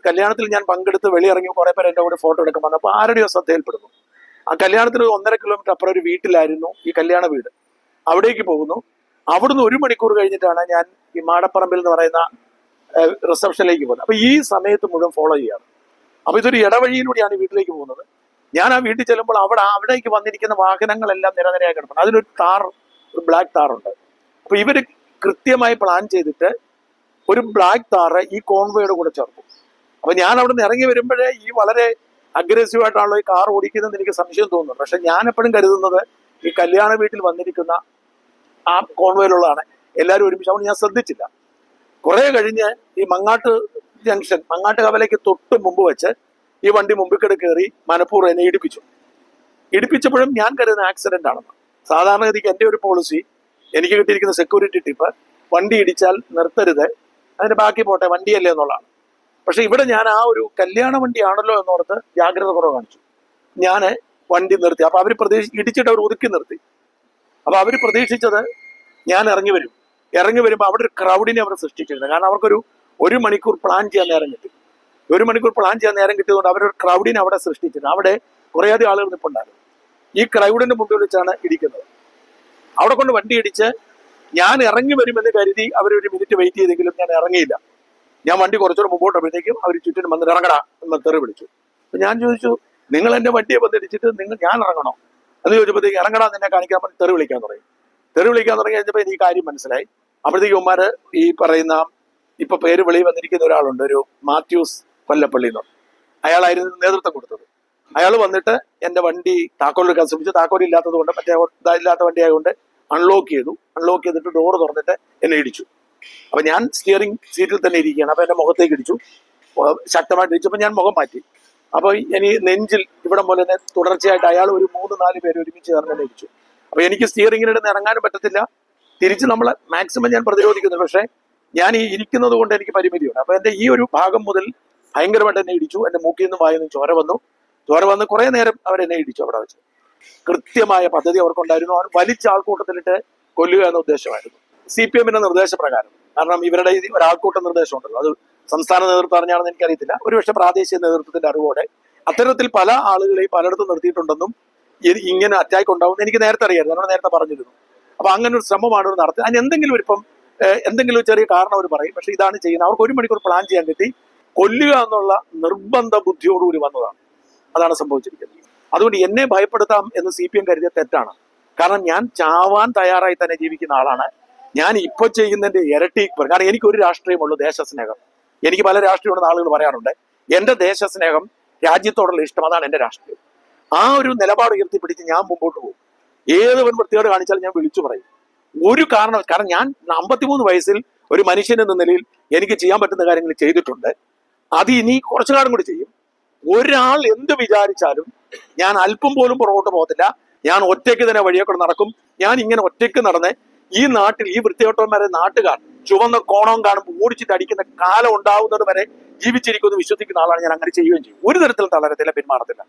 കല്യാണത്തിൽ ഞാൻ പങ്കെടുത്ത് വെളിയിറങ്ങി കുറെ പേര് എൻ്റെ കൂടെ ഫോട്ടോ എടുക്കാൻ വന്നപ്പോൾ ആരുടെയോ ശ്രദ്ധയിൽപ്പെടുന്നു. ആ കല്യാണത്തിന് 1.5 കിലോമീറ്റർ അപ്പുറം ഒരു വീട്ടിലായിരുന്നു ഈ കല്യാണ വീട്. അവിടേക്ക് പോകുന്നു. അവിടുന്ന് 1 മണിക്കൂർ കഴിഞ്ഞിട്ടാണ് ഞാൻ ഈ മാടപ്പറമ്പിൽ എന്ന് പറയുന്ന റിസപ്ഷനിലേക്ക് പോകുന്നത്. അപ്പൊ ഈ സമയത്ത് മുഴുവൻ ഫോളോ ചെയ്യാണ്. അപ്പൊ ഇതൊരു ഇടവഴിയിലൂടെയാണ് ഈ വീട്ടിലേക്ക് പോകുന്നത്. ഞാൻ ആ വീട്ടിൽ ചെല്ലുമ്പോൾ അവിടേക്ക് വന്നിരിക്കുന്ന വാഹനങ്ങളെല്ലാം നിരനിരയായി കിടക്കണം. അതിനൊരു ഒരു ബ്ലാക്ക് താറുണ്ട്. അപ്പൊ ഇവര് കൃത്യമായി പ്ലാൻ ചെയ്തിട്ട് ഒരു ബ്ലാക്ക് താറ് ഈ കോൺവോയുടെ കൂടെ ചേർത്തു. അപ്പൊ ഞാൻ അവിടെ നിന്ന് ഇറങ്ങി വരുമ്പോഴേ ഈ വളരെ അഗ്രസീവായിട്ടാണല്ലോ ഈ കാർ ഓടിക്കുന്നതെന്ന് എനിക്ക് സംശയം തോന്നുന്നു. പക്ഷെ ഞാൻ എപ്പോഴും കരുതുന്നത് ഈ കല്യാണ വീട്ടിൽ വന്നിരിക്കുന്ന ആ കോൺവോയിലുള്ളതാണ് എല്ലാവരും ഒരുമിച്ച്. അതുകൊണ്ട് ഞാൻ ശ്രദ്ധിച്ചില്ല. കുറെ കഴിഞ്ഞ് ഈ മങ്ങാട്ട് കവലയ്ക്ക് തൊട്ട് മുമ്പ് വെച്ച് ഈ വണ്ടി മുമ്പിൽ കയറി മനഃപൂർവ്വം എന്നെ ഇടിപ്പിച്ചപ്പോഴും ഞാൻ കരുതുന്ന ആക്സിഡന്റ് ആണെന്ന്. സാധാരണഗതിക്ക് എൻ്റെ ഒരു പോളിസി, എനിക്ക് കിട്ടിയിരിക്കുന്ന സെക്യൂരിറ്റി ടിപ്പ്, വണ്ടി ഇടിച്ചാൽ നിർത്തരുത്, അതിന്റെ ബാക്കി പോട്ടെ, വണ്ടിയല്ലേ എന്നുള്ളതാണ്. പക്ഷെ ഇവിടെ ഞാൻ ആ ഒരു കല്യാണ വണ്ടിയാണല്ലോ എന്നോർത്ത് ജാഗ്രത കുറവ് കാണിച്ചു. ഞാൻ വണ്ടി നിർത്തി. അപ്പൊ അവർ ഇടിച്ചിട്ട് അവർ ഒതുക്കി നിർത്തി. അപ്പൊ അവർ പ്രതീക്ഷിച്ചത് ഞാൻ ഇറങ്ങി വരുമ്പോൾ അവിടെ ഒരു ക്രൗഡിനെ അവർ സൃഷ്ടിച്ചിരുന്നത്. കാരണം അവർക്കൊരു 1 മണിക്കൂർ പ്ലാൻ ചെയ്യാൻ നേരം കിട്ടി. 1 മണിക്കൂർ പ്ലാൻ ചെയ്യാൻ നേരം കിട്ടിയതുകൊണ്ട് അവരൊരു ക്രൗഡിനെ അവിടെ സൃഷ്ടിച്ചിരുന്നു. അവിടെ കുറേയധികം ആളുകൾ നിൽപ്പുണ്ടായിരുന്നു. ഈ ക്രൗഡിന്റെ മുമ്പിൽ വെച്ചാണ് ഇടിക്കുന്നത്. അവിടെ കൊണ്ട് വണ്ടി ഇടിച്ച് ഞാൻ ഇറങ്ങി വരുമെന്ന് കരുതി അവർ1 മിനിറ്റ് വെയിറ്റ് ചെയ്തെങ്കിലും ഞാൻ ഇറങ്ങിയില്ല. ഞാൻ വണ്ടി കുറച്ചുകൂടെ മുമ്പോട്ട് വരുമ്പോഴത്തേക്കും അവർ ചുറ്റിനും വന്ന് ഇറങ്ങടാ എന്ന് തെറി വിളിച്ചു. അപ്പൊ ഞാൻ ചോദിച്ചു, നിങ്ങൾ എന്റെ വണ്ടിയെ വന്നിടിച്ചിട്ട് ഞാൻ ഇറങ്ങണോ എന്ന് ചോദിച്ചപ്പോഴത്തേക്ക് ഇറങ്ങടാ നിന്നെ കാണിക്കാൻ പറഞ്ഞ് തെറി വിളിക്കാൻ തുടങ്ങി കഴിഞ്ഞപ്പോൾ എനിക്ക് കാര്യം മനസ്സിലായി. അപ്പോഴത്തേക്ക് ഉമ്മാര് ഈ പറയുന്ന ഇപ്പൊ പേര് വെളി വന്നിരിക്കുന്ന ഒരാളുണ്ട്, ഒരു മാത്യൂസ് കൊല്ലപ്പള്ളി എന്ന്. അയാളായിരുന്നു നേതൃത്വം കൊടുത്തത്. അയാൾ വന്നിട്ട് എന്റെ വണ്ടി താക്കോൽ എടുക്കാൻ ശ്രമിച്ചു. താക്കോൽ ഇല്ലാത്തത് കൊണ്ട്, മറ്റേ ഇല്ലാത്ത വണ്ടി ആയതുകൊണ്ട് അൺലോക്ക് ചെയ്തിട്ട് ഡോറ് തുറന്നിട്ട് എന്നെ ഇടിച്ചു. അപ്പൊ ഞാൻ സ്റ്റിയറിംഗ് സീറ്റിൽ തന്നെ ഇരിക്കുകയാണ്. അപ്പൊ എന്റെ മുഖത്തേക്ക് ഇടിച്ചു, ശക്തമായിട്ട് ഇടിച്ചപ്പോൾ ഞാൻ മുഖം മാറ്റി. അപ്പൊ ഇനി നെഞ്ചിൽ ഇവിടം പോലെ തന്നെ തുടർച്ചയായിട്ട് അയാൾ ഒരു 3-4 പേര് ഒരുമിച്ച് ചേർന്ന് തന്നെ ഇടിച്ചു. അപ്പൊ എനിക്ക് സ്റ്റിയറിംഗിനിടന്ന് ഇറങ്ങാനും പറ്റത്തില്ല. തിരിച്ച് നമ്മളെ മാക്സിമം ഞാൻ പ്രതിരോധിക്കുന്നു. പക്ഷെ ഞാൻ ഈ ഇരിക്കുന്നത് കൊണ്ട് എനിക്ക് പരിമിതിയുണ്ട്. അപ്പൊ എന്റെ ഈ ഒരു ഭാഗം മുതൽ ഭയങ്കരമായിട്ട് എന്നെ ഇടിച്ചു. എന്റെ മൂക്കിൽ നിന്നും വായിൽ നിന്നും ചോര വന്ന് കുറെ നേരം അവരെന്നെ ഇടിച്ചു. അവിടെ വെച്ച് കൃത്യമായ പദ്ധതി അവർക്കുണ്ടായിരുന്നു. അവർ വലിച്ച ആൾക്കൂട്ടത്തിലിട്ട് കൊല്ലുക എന്ന ഉദ്ദേശമായിരുന്നു. CPM-ന്റെ നിർദ്ദേശപ്രകാരം. കാരണം ഇവരുടെ ഒരാൾക്കൂട്ട നിർദ്ദേശമുണ്ടല്ലോ, അത് സംസ്ഥാന നേതൃത്വം അറിഞ്ഞാണെന്ന് എനിക്കറിയത്തില്ല. ഒരുപക്ഷെ പ്രാദേശിക നേതൃത്വത്തിന്റെ അറിവോടെ അത്തരത്തിൽ പല ആളുകളെയും പലയിടത്തും നിർത്തിയിട്ടുണ്ടെന്നും ഇങ്ങനെ അറ്റാക്ക് ഉണ്ടാവും എനിക്ക് നേരത്തെ അറിയായിരുന്നു. എന്നോട് നേരത്തെ പറഞ്ഞിരുന്നു. അപ്പൊ അങ്ങനെ ഒരു ശ്രമമാണ് അവർ നടത്തുക. അതിന് എന്തെങ്കിലും ചെറിയ കാരണം അവർ പറയും. പക്ഷെ ഇതാണ് ചെയ്യുന്നത്. അവർക്ക് 1 മണിക്കൂർ പ്ലാൻ ചെയ്യാൻ കിട്ടി. കൊല്ലുക എന്നുള്ള നിർബന്ധ ബുദ്ധിയോടുകൂടി വന്നതാണ്. അതാണ് സംഭവിച്ചിരിക്കുന്നത്. അതുകൊണ്ട് എന്നെ ഭയപ്പെടുത്താം എന്ന് CPM കരുതിയ തെറ്റാണ്. കാരണം ഞാൻ ചാവാൻ തയ്യാറായി തന്നെ ജീവിക്കുന്ന ആളാണ്. ഞാൻ ഇപ്പൊ ചെയ്യുന്നതിന്റെ ഇരട്ടി. കാരണം എനിക്കൊരു രാഷ്ട്രീയമുള്ളൂ, ദേശസ്നേഹം. എനിക്ക് പല രാഷ്ട്രീയമുണ്ടെന്ന് ആളുകൾ പറയാറുണ്ട്. എന്റെ ദേശസ്നേഹം, രാജ്യത്തോടുള്ള ഇഷ്ടം, അതാണ് എന്റെ രാഷ്ട്രീയം. ആ ഒരു നിലപാട് ഉയർത്തിപ്പിടിച്ച് ഞാൻ മുമ്പോട്ട് പോകും. ഏത് വൃത്തിയോട് കാണിച്ചാലും ഞാൻ വിളിച്ചു പറയും. കാരണം ഞാൻ 53 വയസ്സിൽ ഒരു മനുഷ്യൻ എന്ന നിലയിൽ എനിക്ക് ചെയ്യാൻ പറ്റുന്ന കാര്യങ്ങൾ ചെയ്തിട്ടുണ്ട്. അത് ഇനി കുറച്ചു കാലം കൂടി ചെയ്യും. ഒരാൾ എന്ത് വിചാരിച്ചാലും ഞാൻ അല്പം പോലും പുറകോട്ട് പോകത്തില്ല. ഞാൻ ഒറ്റയ്ക്ക് തന്നെ വഴിയേക്കൂടെ നടക്കും. ഞാൻ ഇങ്ങനെ ഒറ്റയ്ക്ക് നടന്ന് ഈ നാട്ടിൽ ഈ വൃത്തികെട്ടവന്മാരെ നാട്ടുകാർ ചുവന്ന കോണം കാണുമ്പോൾ ഓടിച്ചിട്ട് അടിക്കുന്ന കാലം ഉണ്ടാവുന്നത് വരെ ജീവിച്ചിരിക്കുമെന്ന് വിശ്വസിക്കുന്ന ആളാണ് ഞാൻ. അങ്ങനെ ചെയ്യുകയും ചെയ്യും. ഒരു തരത്തിലും തളരത്തില്ല, പിന്മാറത്തില്ല.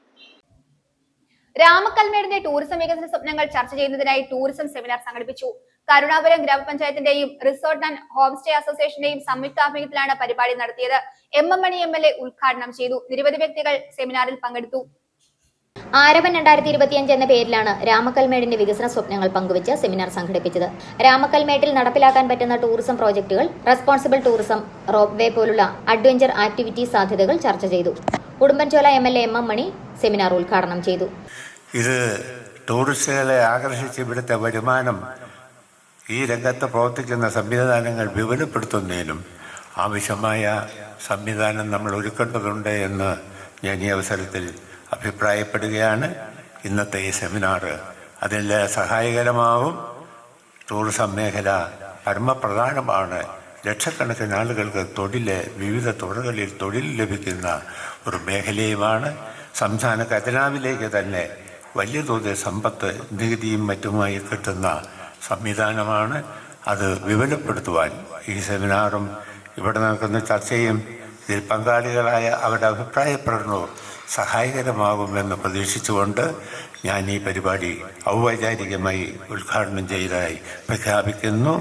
രാമക്കൽമേടിന്റെ ടൂറിസം വികസന സ്വപ്നങ്ങൾ ചർച്ച ചെയ്യുന്നതിനായി ടൂറിസം സെമിനാർ സംഘടിപ്പിച്ചു. കരുണാപുരം ഗ്രാമപഞ്ചായത്തിന്റെയും റിസോർട്ട് ആൻഡ് ഹോം സ്റ്റേ അസോസിയേഷന്റെയും സംയുക്താഭിമുഖ്യത്തിലാണ് പരിപാടി നടത്തിയത്. MM മണി MLA ഉദ്ഘാടനം ചെയ്തു. നിരവധി വ്യക്തികൾ സെമിനാറിൽ പങ്കെടുത്തു. ആരവൻ 2025 എന്ന പേരിലാണ് രാമക്കൽമേടിന്റെ വികസന സ്വപ്നങ്ങൾ പങ്കുവച്ച് സെമിനാർ സംഘടിപ്പിച്ചത്. രാമക്കൽമേട്ടിൽ നടപ്പിലാക്കാൻ പറ്റുന്ന ടൂറിസം പ്രോജക്ടുകൾ, റെസ്പോൺസിബിൾ ടൂറിസം, റോപ്പ് വേ പോലുള്ള അഡ്വഞ്ചർ ആക്ടിവിറ്റി സാധ്യതകൾ ചർച്ച ചെയ്തു. ഉടുമ്പൻചോല MLA MM മണി സെമിനാർ ഉദ്ഘാടനം ചെയ്തു. ഇത് ടൂറിസ്റ്റുകളെ ആകർഷിച്ച് ഇവിടുത്തെ വരുമാനം, ഈ രംഗത്ത് പ്രവർത്തിക്കുന്ന സംവിധാനങ്ങൾ വിപുലപ്പെടുത്തുന്നതിനും ആവശ്യമായ സംവിധാനം നമ്മൾ ഒരുക്കേണ്ടതുണ്ട് എന്ന് ഞാൻ ഈ അവസരത്തിൽ അഭിപ്രായപ്പെടുകയാണ്. ഇന്നത്തെ ഈ സെമിനാർ അതിൽ സഹായകരമാവും. ടൂറിസം മേഖല പരമപ്രധാനമാണ്. ലക്ഷക്കണക്കിന് ആളുകൾക്ക് വിവിധ തുറകളിൽ തൊഴിൽ ലഭിക്കുന്ന ഒരു മേഖലയുമാണ്. സംസ്ഥാന ഖജനാവിലേക്ക് തന്നെ വലിയ തോതിൽ സമ്പത്ത് നികുതിയും മറ്റുമായി കിട്ടുന്ന സംവിധാനമാണ്. അത് വിപുലപ്പെടുത്തുവാൻ ഈ സെമിനാറും ഇവിടെ നടക്കുന്ന ചർച്ചയും ഇതിൽ പങ്കാളികളായ അവരുടെ അഭിപ്രായ പ്രകടനവും സഹായകരമാകുമെന്ന് പ്രതീക്ഷിച്ചുകൊണ്ട് ഞാൻ ഈ പരിപാടി ഔപചാരികമായി ഉദ്ഘാടനം ചെയ്തതായി പ്രഖ്യാപിക്കുന്നു.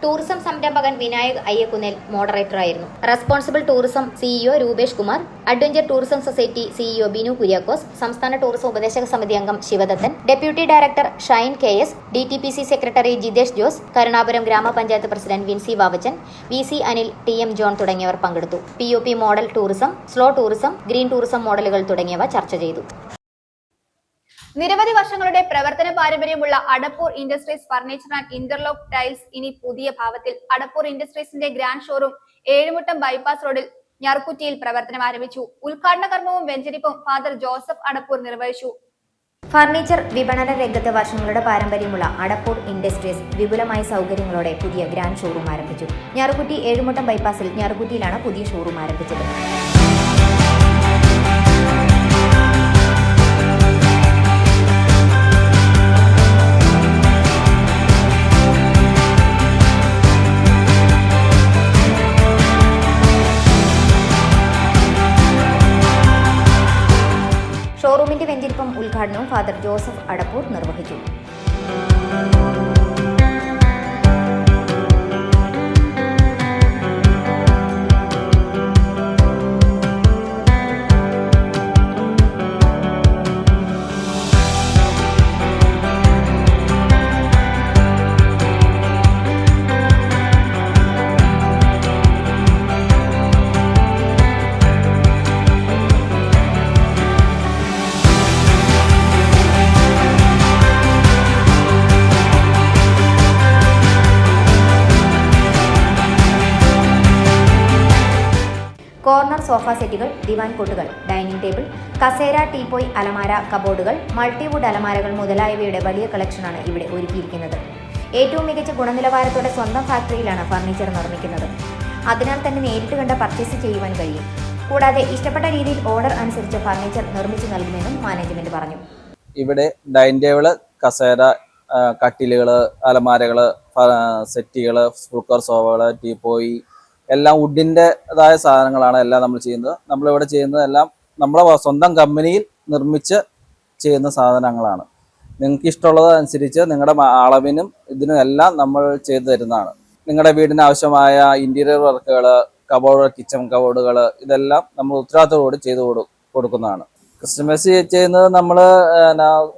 ടൂറിസം സംരംഭകൻ വിനായക് അയ്യക്കുന്നിൽ മോഡറേറ്ററായിരുന്നു. Responsible tourism CEO Rupesh Kumar, adventure tourism society CEO Binu Kuriakose, സംസ്ഥാന ടൂറിസം ഉപദേശക സമിതി അംഗം Sivadathan, deputy director Shine KS, DTPC secretary Jithesh Jose, Karunapuram ഗ്രാമപഞ്ചായത്ത് president Vincy Vavachan, VC Anil, TM John തുടങ്ങിയവർ പങ്കെടുത്തു. POP model tourism, slow tourism, green tourism മോഡലുകൾ തുടങ്ങിയവ ചർച്ച ചെയ്തു. നിരവധി വർഷങ്ങളുടെ പ്രവർത്തന പാരമ്പര്യമുള്ള Adappoor industries furniture and interlock tiles ഇനി പുതിയ ഭാവത്തിൽ. Adappur ഇൻഡസ്ട്രീസിന്റെ grand showroom Ezhumuttam bypass റോഡിൽ ഞാർക്കുറ്റിയിൽ പ്രവർത്തനം ആരംഭിച്ചു. ഉദ്ഘാടന കർമ്മവും വെഞ്ചരിപ്പും ഫാദർ ജോസഫ് അടപ്പൂർ നിർവഹിച്ചു. ഫർണിച്ചർ വിപണന രംഗത്ത് വർഷങ്ങളുടെ പാരമ്പര്യമുള്ള അടപ്പൂർ ഇൻഡസ്ട്രീസ് വിപുലമായ സൗകര്യങ്ങളോടെ പുതിയ ഗ്രാൻഡ് ഷോറൂം ആരംഭിച്ചു. ഞാറുകുറ്റി ഏഴുമുട്ടം ബൈപ്പാസിൽ ഞാറുകുറ്റിയിലാണ് പുതിയ ഷോറൂം ആരംഭിച്ചത്. യോഗത്തിന്റെ വെഞ്ചരിപ്പും ഉദ്ഘാടനവും ഫാദർ ജോസഫ് അടപ്പൂർ നിർവഹിച്ചു. കോർണർ സോഫ സെറ്റുകൾ, ദിവാൻ കോട്ടുകൾ, ഡൈനിങ് ടേബിൾ, കസേര, ടീപ്പോയ്, അലമാര, കബോർഡുകൾ, മൾട്ടിവുഡ് അലമാരകൾ മുതലായവയുടെ വലിയ കളക്ഷനാണ് ഇവിടെ ഒരുക്കിയിരിക്കുന്നത്. ഏറ്റവും മികച്ച ഗുണനിലവാരത്തോടെ സ്വന്തം ഫാക്ടറിയിലാണ് ഫർണിച്ചർ നിർമ്മിക്കുന്നത്. അതിനാൽ തന്നെ നേരിട്ട് കണ്ട് പർച്ചേസ് ചെയ്യുവാൻ കഴിയും. കൂടാതെ ഇഷ്ടപ്പെട്ട രീതിയിൽ ഓർഡർ അനുസരിച്ച് ഫർണിച്ചർ നിർമ്മിച്ചു നൽകുമെന്നും മാനേജ്മെന്റ് പറഞ്ഞു. ഇവിടെ ഡൈനിങ് ടേബിള്, കസേര, കട്ടിലുകൾ, അലമാരകൾ, സെറ്റുകൾ, സ്പൂക്കർ സോഫകൾ, ടീപ്പോയി എല്ലാം വുഡിൻ്റെതായ സാധനങ്ങളാണ് എല്ലാം നമ്മൾ ചെയ്യുന്നത്. നമ്മളിവിടെ ചെയ്യുന്നതെല്ലാം നമ്മളെ സ്വന്തം കമ്പനിയിൽ നിർമ്മിച്ച് ചെയ്യുന്ന സാധനങ്ങളാണ്. നിങ്ങൾക്ക് ഇഷ്ടമുള്ളത് അനുസരിച്ച് നിങ്ങളുടെ അളവിനും ഇതിനും എല്ലാം നമ്മൾ ചെയ്തു തരുന്നതാണ്. നിങ്ങളുടെ വീടിന് ആവശ്യമായ ഇൻറ്റീരിയർ വർക്കുകൾ, കബോർഡ്, കിച്ചൺ കബോർഡുകൾ ഇതെല്ലാം നമ്മൾ ഉത്തരവാദിത്തത്തോടെ ചെയ്തു കൊടുക്കുന്നതാണ്. കസ്റ്റമൈസ് ചെയ്യുന്നത് നമ്മൾ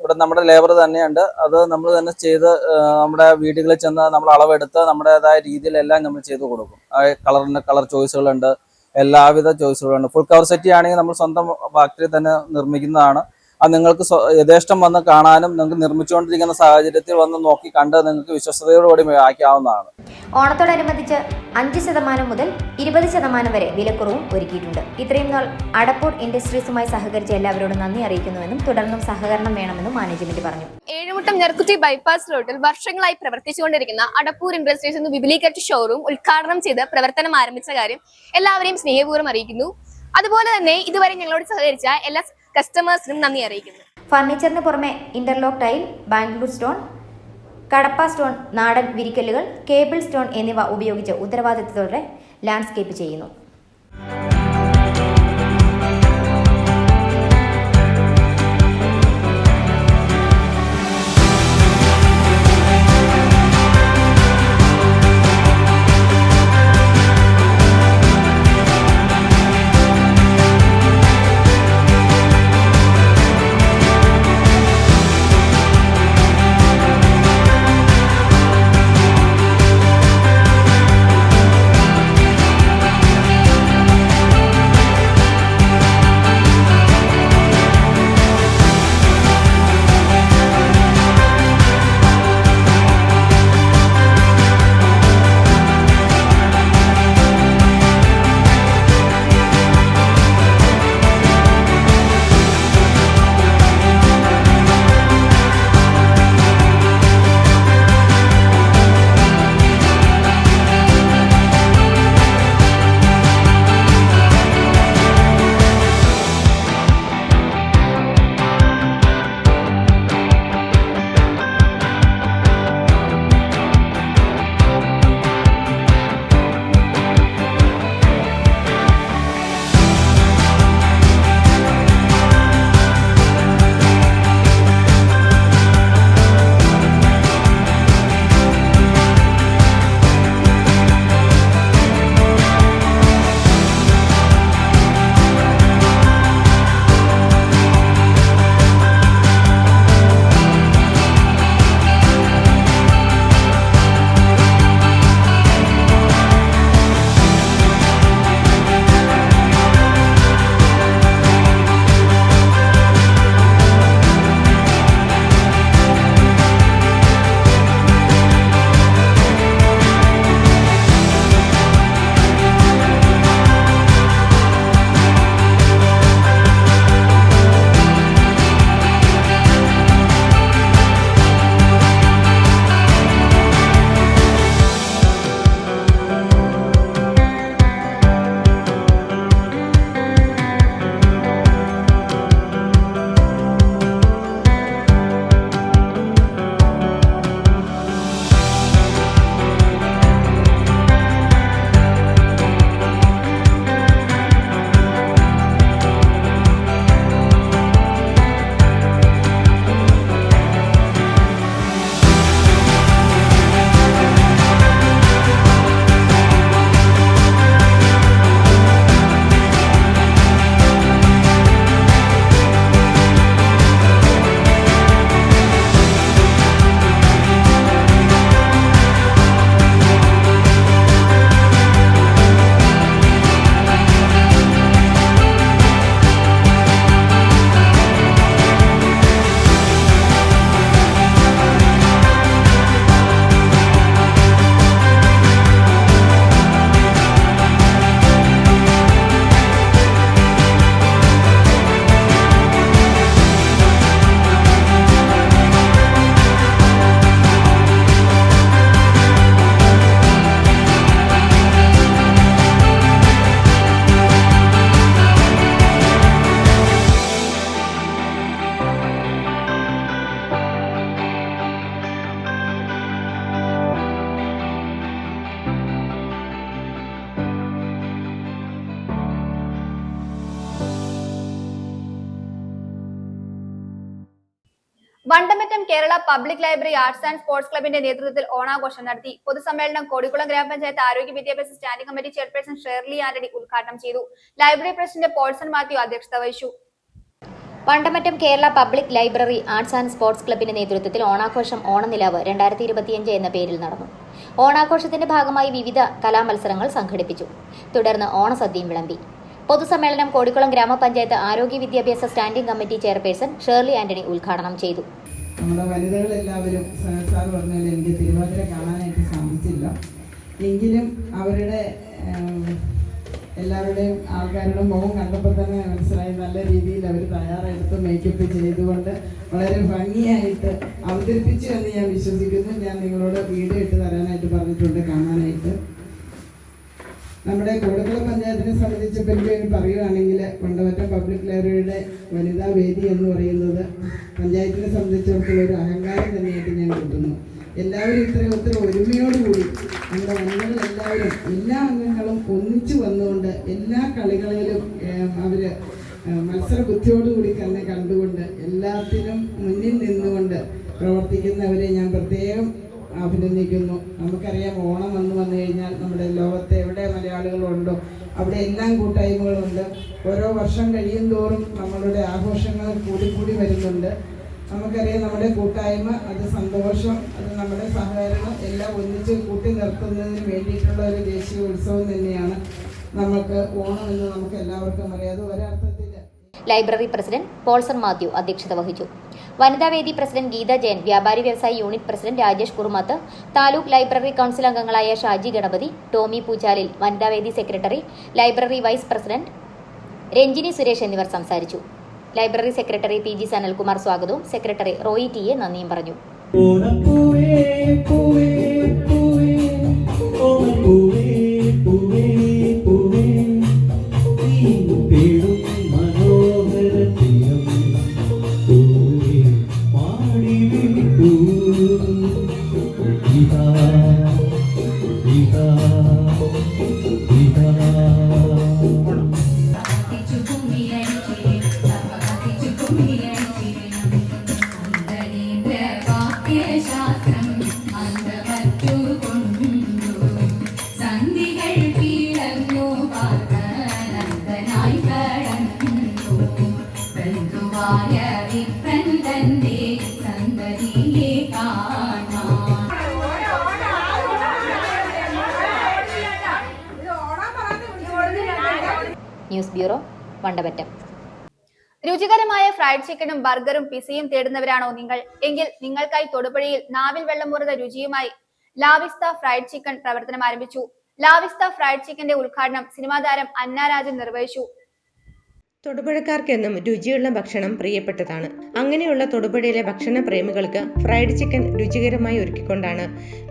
ഇവിടെ നമ്മുടെ ലേബർ തന്നെയുണ്ട്. അത് നമ്മൾ തന്നെ ചെയ്ത് നമ്മുടെ വീടുകളിൽ ചെന്ന് നമ്മൾ അളവെടുത്ത് നമ്മുടേതായ രീതിയിലെല്ലാം നമ്മൾ ചെയ്ത് കൊടുക്കും. കളർ ചോയ്സുകളുണ്ട്, എല്ലാവിധ ചോയ്സുകളുണ്ട്. ഫുൾ കവർ സെറ്റ് ആണെങ്കിൽ നമ്മൾ സ്വന്തം ഫാക്ടറി തന്നെ നിർമ്മിക്കുന്നതാണ്. അത് നിങ്ങൾക്ക് യഥേഷ്ടം വന്ന് കാണാനും നിങ്ങൾക്ക് നിർമ്മിച്ചുകൊണ്ടിരിക്കുന്ന സാഹചര്യത്തിൽ വന്ന് നോക്കി കണ്ട് നിങ്ങൾക്ക് വിശ്വസ്തയോടുകൂടി ആക്കാവുന്നതാണ്. ഓണത്തോടനുബന്ധിച്ച് 5% മുതൽ 20% വരെ വിലക്കുറവും ഒരുക്കിയിട്ടുണ്ട്. ഇത്രയും നാൾ അടപ്പൂർ ഇൻഡസ്ട്രീസുമായി സഹകരിച്ച എല്ലാവരോടും നന്ദി അറിയിക്കുന്നുവെന്നും തുടർന്നും സഹകരണം വേണമെന്നും മാനേജ്മെന്റ് പറഞ്ഞു. ഏഴുമുട്ടം നെർക്കുറ്റി ബൈപ്പാസ് റോഡിൽ വർഷങ്ങളായി പ്രവർത്തിച്ചുകൊണ്ടിരിക്കുന്ന അടപ്പൂർ ഇൻഡസ്ട്രീസ് എന്ന വിപുലീകരിച്ച ഷോറൂം ഉദ്ഘാടനം ചെയ്ത് പ്രവർത്തനം ആരംഭിച്ച കാര്യം എല്ലാവരെയും സ്നേഹപൂർവ്വം അറിയിക്കുന്നു. അതുപോലെ തന്നെ ഇതുവരെ ഞങ്ങളോട് സഹകരിച്ച എല്ലാ കസ്റ്റമേഴ്സിനും നന്ദി അറിയിക്കുന്നു. ഫർണിച്ചറിന് പുറമെ interlock tile, Bangalore stone, Kadappa stone, നാടൻ വിരിക്കല്ലുകൾ, കേബിൾ സ്റ്റോൺ എന്നിവ ഉപയോഗിച്ച് ഉത്തരവാദിത്തത്തോടെ ലാൻഡ്സ്കേപ്പ് ചെയ്യുന്നു. Kerala public library arts and sports ക്ലബിന്റെ നേതൃത്വത്തിൽ ഓണാഘോഷം നടത്തി. പൊതുസമ്മേളനം കോടിക്കുളം ഗ്രാമപഞ്ചായത്ത് ആരോഗ്യ വിദ്യാഭ്യാസ standing committee chairperson Shirley Antony ഉദ്ഘാടനം ചെയ്തു. ലൈബ്രറി പ്രസിഡന്റ് പോൾസൺ മാത്യു അധ്യക്ഷത വഹിച്ചു. Vandamattam Kerala public library arts and sports ക്ലബിന്റെ നേതൃത്വത്തിൽ ഓണാഘോഷം ഓണനിലാവ് 2025 എന്ന പേരിൽ നടന്നു. ഓണാഘോഷത്തിന്റെ ഭാഗമായി വിവിധ കലാമത്സരങ്ങൾ സംഘടിപ്പിച്ചു. തുടർന്ന് ഓണസദ്യയും വിളമ്പി. പൊതുസമ്മേളനം കോടിക്കുളം ഗ്രാമപഞ്ചായത്ത് ആരോഗ്യ വിദ്യാഭ്യാസ standing committee chairperson Shirley Antony ഉദ്ഘാടനം ചെയ്തു. നമ്മുടെ വനിതകളെല്ലാവരും സാർ പറഞ്ഞാൽ എനിക്ക് തിരുവാതിര കാണാനായിട്ട് സാധിച്ചില്ല. എങ്കിലും അവരുടെ എല്ലാവരുടെയും ആൾക്കാരുടെ മുഖം കണ്ടപ്പോൾ തന്നെ മനസ്സിലായി നല്ല രീതിയിൽ അവർ തയ്യാറെടുത്ത് മേക്കപ്പ് ചെയ്തുകൊണ്ട് വളരെ ഭംഗിയായിട്ട് അവതരിപ്പിച്ചു എന്ന് ഞാൻ വിശ്വസിക്കുന്നു. ഞാൻ നിങ്ങളോട് വീഡിയോ ഇട്ട് തരാനായിട്ട് പറഞ്ഞിട്ടുണ്ട് കാണാനായിട്ട്. നമ്മുടെ കോടിക്കുളം പഞ്ചായത്തിനെ സംബന്ധിച്ചപ്പോൾ പറയുകയാണെങ്കിൽ വണ്ടമറ്റം പബ്ലിക് ലൈബ്രറിയുടെ വനിതാ വേദി എന്ന് പറയുന്നത് പഞ്ചായത്തിനെ സംബന്ധിച്ചിടത്തോളം ഒരു അഹങ്കാരം തന്നെയായിട്ട് ഞാൻ കരുതുന്നു. എല്ലാവരും ഇത്രയും ഒരുമയോടുകൂടി നമ്മുടെ വനിതകളെല്ലാവരും എല്ലാ അംഗങ്ങളും ഒന്നിച്ചു വന്നുകൊണ്ട് എല്ലാ കളികളിലും അവർ മത്സര ബുദ്ധിയോടുകൂടി തന്നെ കണ്ടുകൊണ്ട് എല്ലാത്തിനും മുന്നിൽ നിന്നുകൊണ്ട് പ്രവർത്തിക്കുന്നവരെ ഞാൻ പ്രത്യേകം അഭിനന്ദിക്കുന്നു. നമുക്കറിയാം, ഓണം വന്നു കഴിഞ്ഞാൽ നമ്മുടെ ലോകത്തെ എവിടെ മലയാളികളുണ്ടോ അവിടെ എല്ലാം കൂട്ടായ്മകളുണ്ട്. ഓരോ വർഷം കഴിയും തോറും നമ്മളുടെ ആഘോഷങ്ങൾ കൂടി വരുന്നുണ്ട്. നമുക്കറിയാം, നമ്മുടെ കൂട്ടായ്മ, അത് സന്തോഷം, അത് നമ്മുടെ സഹകരണം എല്ലാം ഒന്നിച്ച് കൂട്ടി നിർത്തുന്നതിന് വേണ്ടിയിട്ടുള്ള ഒരു ദേശീയ ഉത്സവം തന്നെയാണ് നമുക്ക് ഓണം എന്ന് നമുക്ക് എല്ലാവർക്കും അറിയാം. അത് ഒരർത്ഥത്തിൽ ലൈബ്രറി പ്രസിഡന്റ് പോൾസൺ മാത്യു അധ്യക്ഷത വഹിച്ചു. വനിതാവേദി പ്രസിഡന്റ് ഗീത ജയൻ, വ്യാപാരി വ്യവസായി unit president Rajesh Kurumath, taluk library council അംഗങ്ങളായ ഷാജി ഗണപതി, ടോമി പൂച്ചാലിൽ, വനിതാവേദി secretary, library vice president Ranjini Suresh എന്നിവർ സംസാരിച്ചു. Library secretary P G Sanalkumar സ്വാഗതവും സെക്രട്ടറി റോയി ടി എ നന്ദിയും പറഞ്ഞു. News bureau, Vandamattam. രുചികരമായ ഫ്രൈഡ് ചിക്കനും ബർഗറും പിസയും തേടുന്നവരാണോ നിങ്ങൾ? എങ്കിൽ നിങ്ങൾക്കായി തൊടുപുഴയിൽ നാവിൽ വെള്ളമൂറുന്ന രുചിയുമായി ലാവിസ്ത ഫ്രൈഡ് ചിക്കൻ പ്രവർത്തനം ആരംഭിച്ചു. ലാവിസ്ത ഫ്രൈഡ് ചിക്കന്റെ ഉദ്ഘാടനം സിനിമാ താരം അന്ന രാജൻ നിർവഹിച്ചു. തൊടുപുഴക്കാർക്കെന്നും രുചിയുള്ള ഭക്ഷണം പ്രിയപ്പെട്ടതാണ്. അങ്ങനെയുള്ള തൊടുപുഴയിലെ ഭക്ഷണ പ്രേമികൾക്ക് ഫ്രൈഡ് ചിക്കൻ രുചികരമായി ഒരുക്കിക്കൊണ്ടാണ്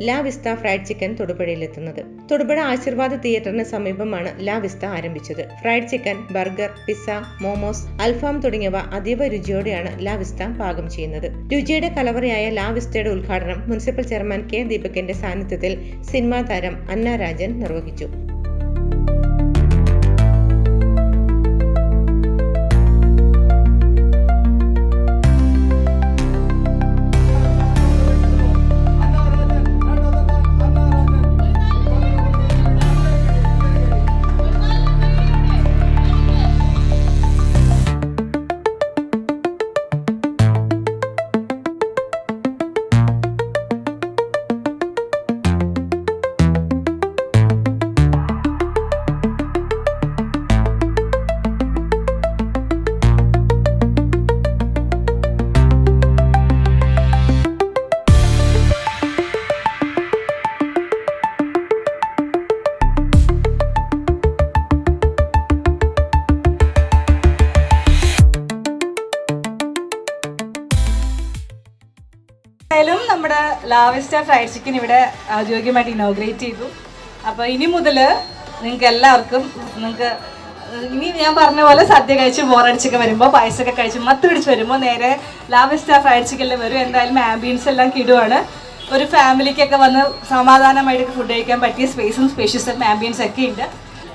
ലാ വിസ്ത ഫ്രൈഡ് ചിക്കൻ തൊടുപുഴയിലെത്തുന്നത്. തൊടുപുഴ ആശീർവാദ് തിയേറ്ററിന് സമീപമാണ് ലാ വിസ്ത ആരംഭിച്ചത്. Fried chicken, burger, pizza, momos, അൽഫാം തുടങ്ങിയവ അതീവ രുചിയോടെയാണ് ലാ വിസ്ത പാകം ചെയ്യുന്നത്. രുചിയുടെ കലവറയായ ലാ വിസ്തയുടെ ഉദ്ഘാടനം മുനിസിപ്പൽ ചെയർമാൻ കെ ദീപകിന്റെ സാന്നിധ്യത്തിൽ സിനിമാ താരം അന്ന രാജൻ നിർവഹിച്ചു. നമ്മുടെ ലാവിസ്റ്റ ഫ്രൈഡ് ചിക്കൻ ഇവിടെ ഔദ്യോഗികമായിട്ട് ഇനോഗ്രേറ്റ് ചെയ്തു. അപ്പോൾ ഇനി മുതൽ നിങ്ങൾക്ക് എല്ലാവർക്കും ഇനി ഞാൻ പറഞ്ഞ പോലെ സദ്യ കഴിച്ച് ബോറടിച്ചൊക്കെ വരുമ്പോൾ പായസമൊക്കെ കഴിച്ച് മത്ത് പിടിച്ച് വരുമ്പോൾ നേരെ ലാവിസ്റ്റ ഫ്രൈഡ് ചിക്കനിൽ വരും. എന്തായാലും ആംബിയൻസ് എല്ലാം കിടുവാണ്. ഒരു ഫാമിലിക്കൊക്കെ വന്ന് സമാധാനമായിട്ട് ഫുഡ് കഴിക്കാൻ പറ്റിയ സ്പേസും സ്പേഷ്യസും ആംബിയൻസ് ഒക്കെ ഉണ്ട്.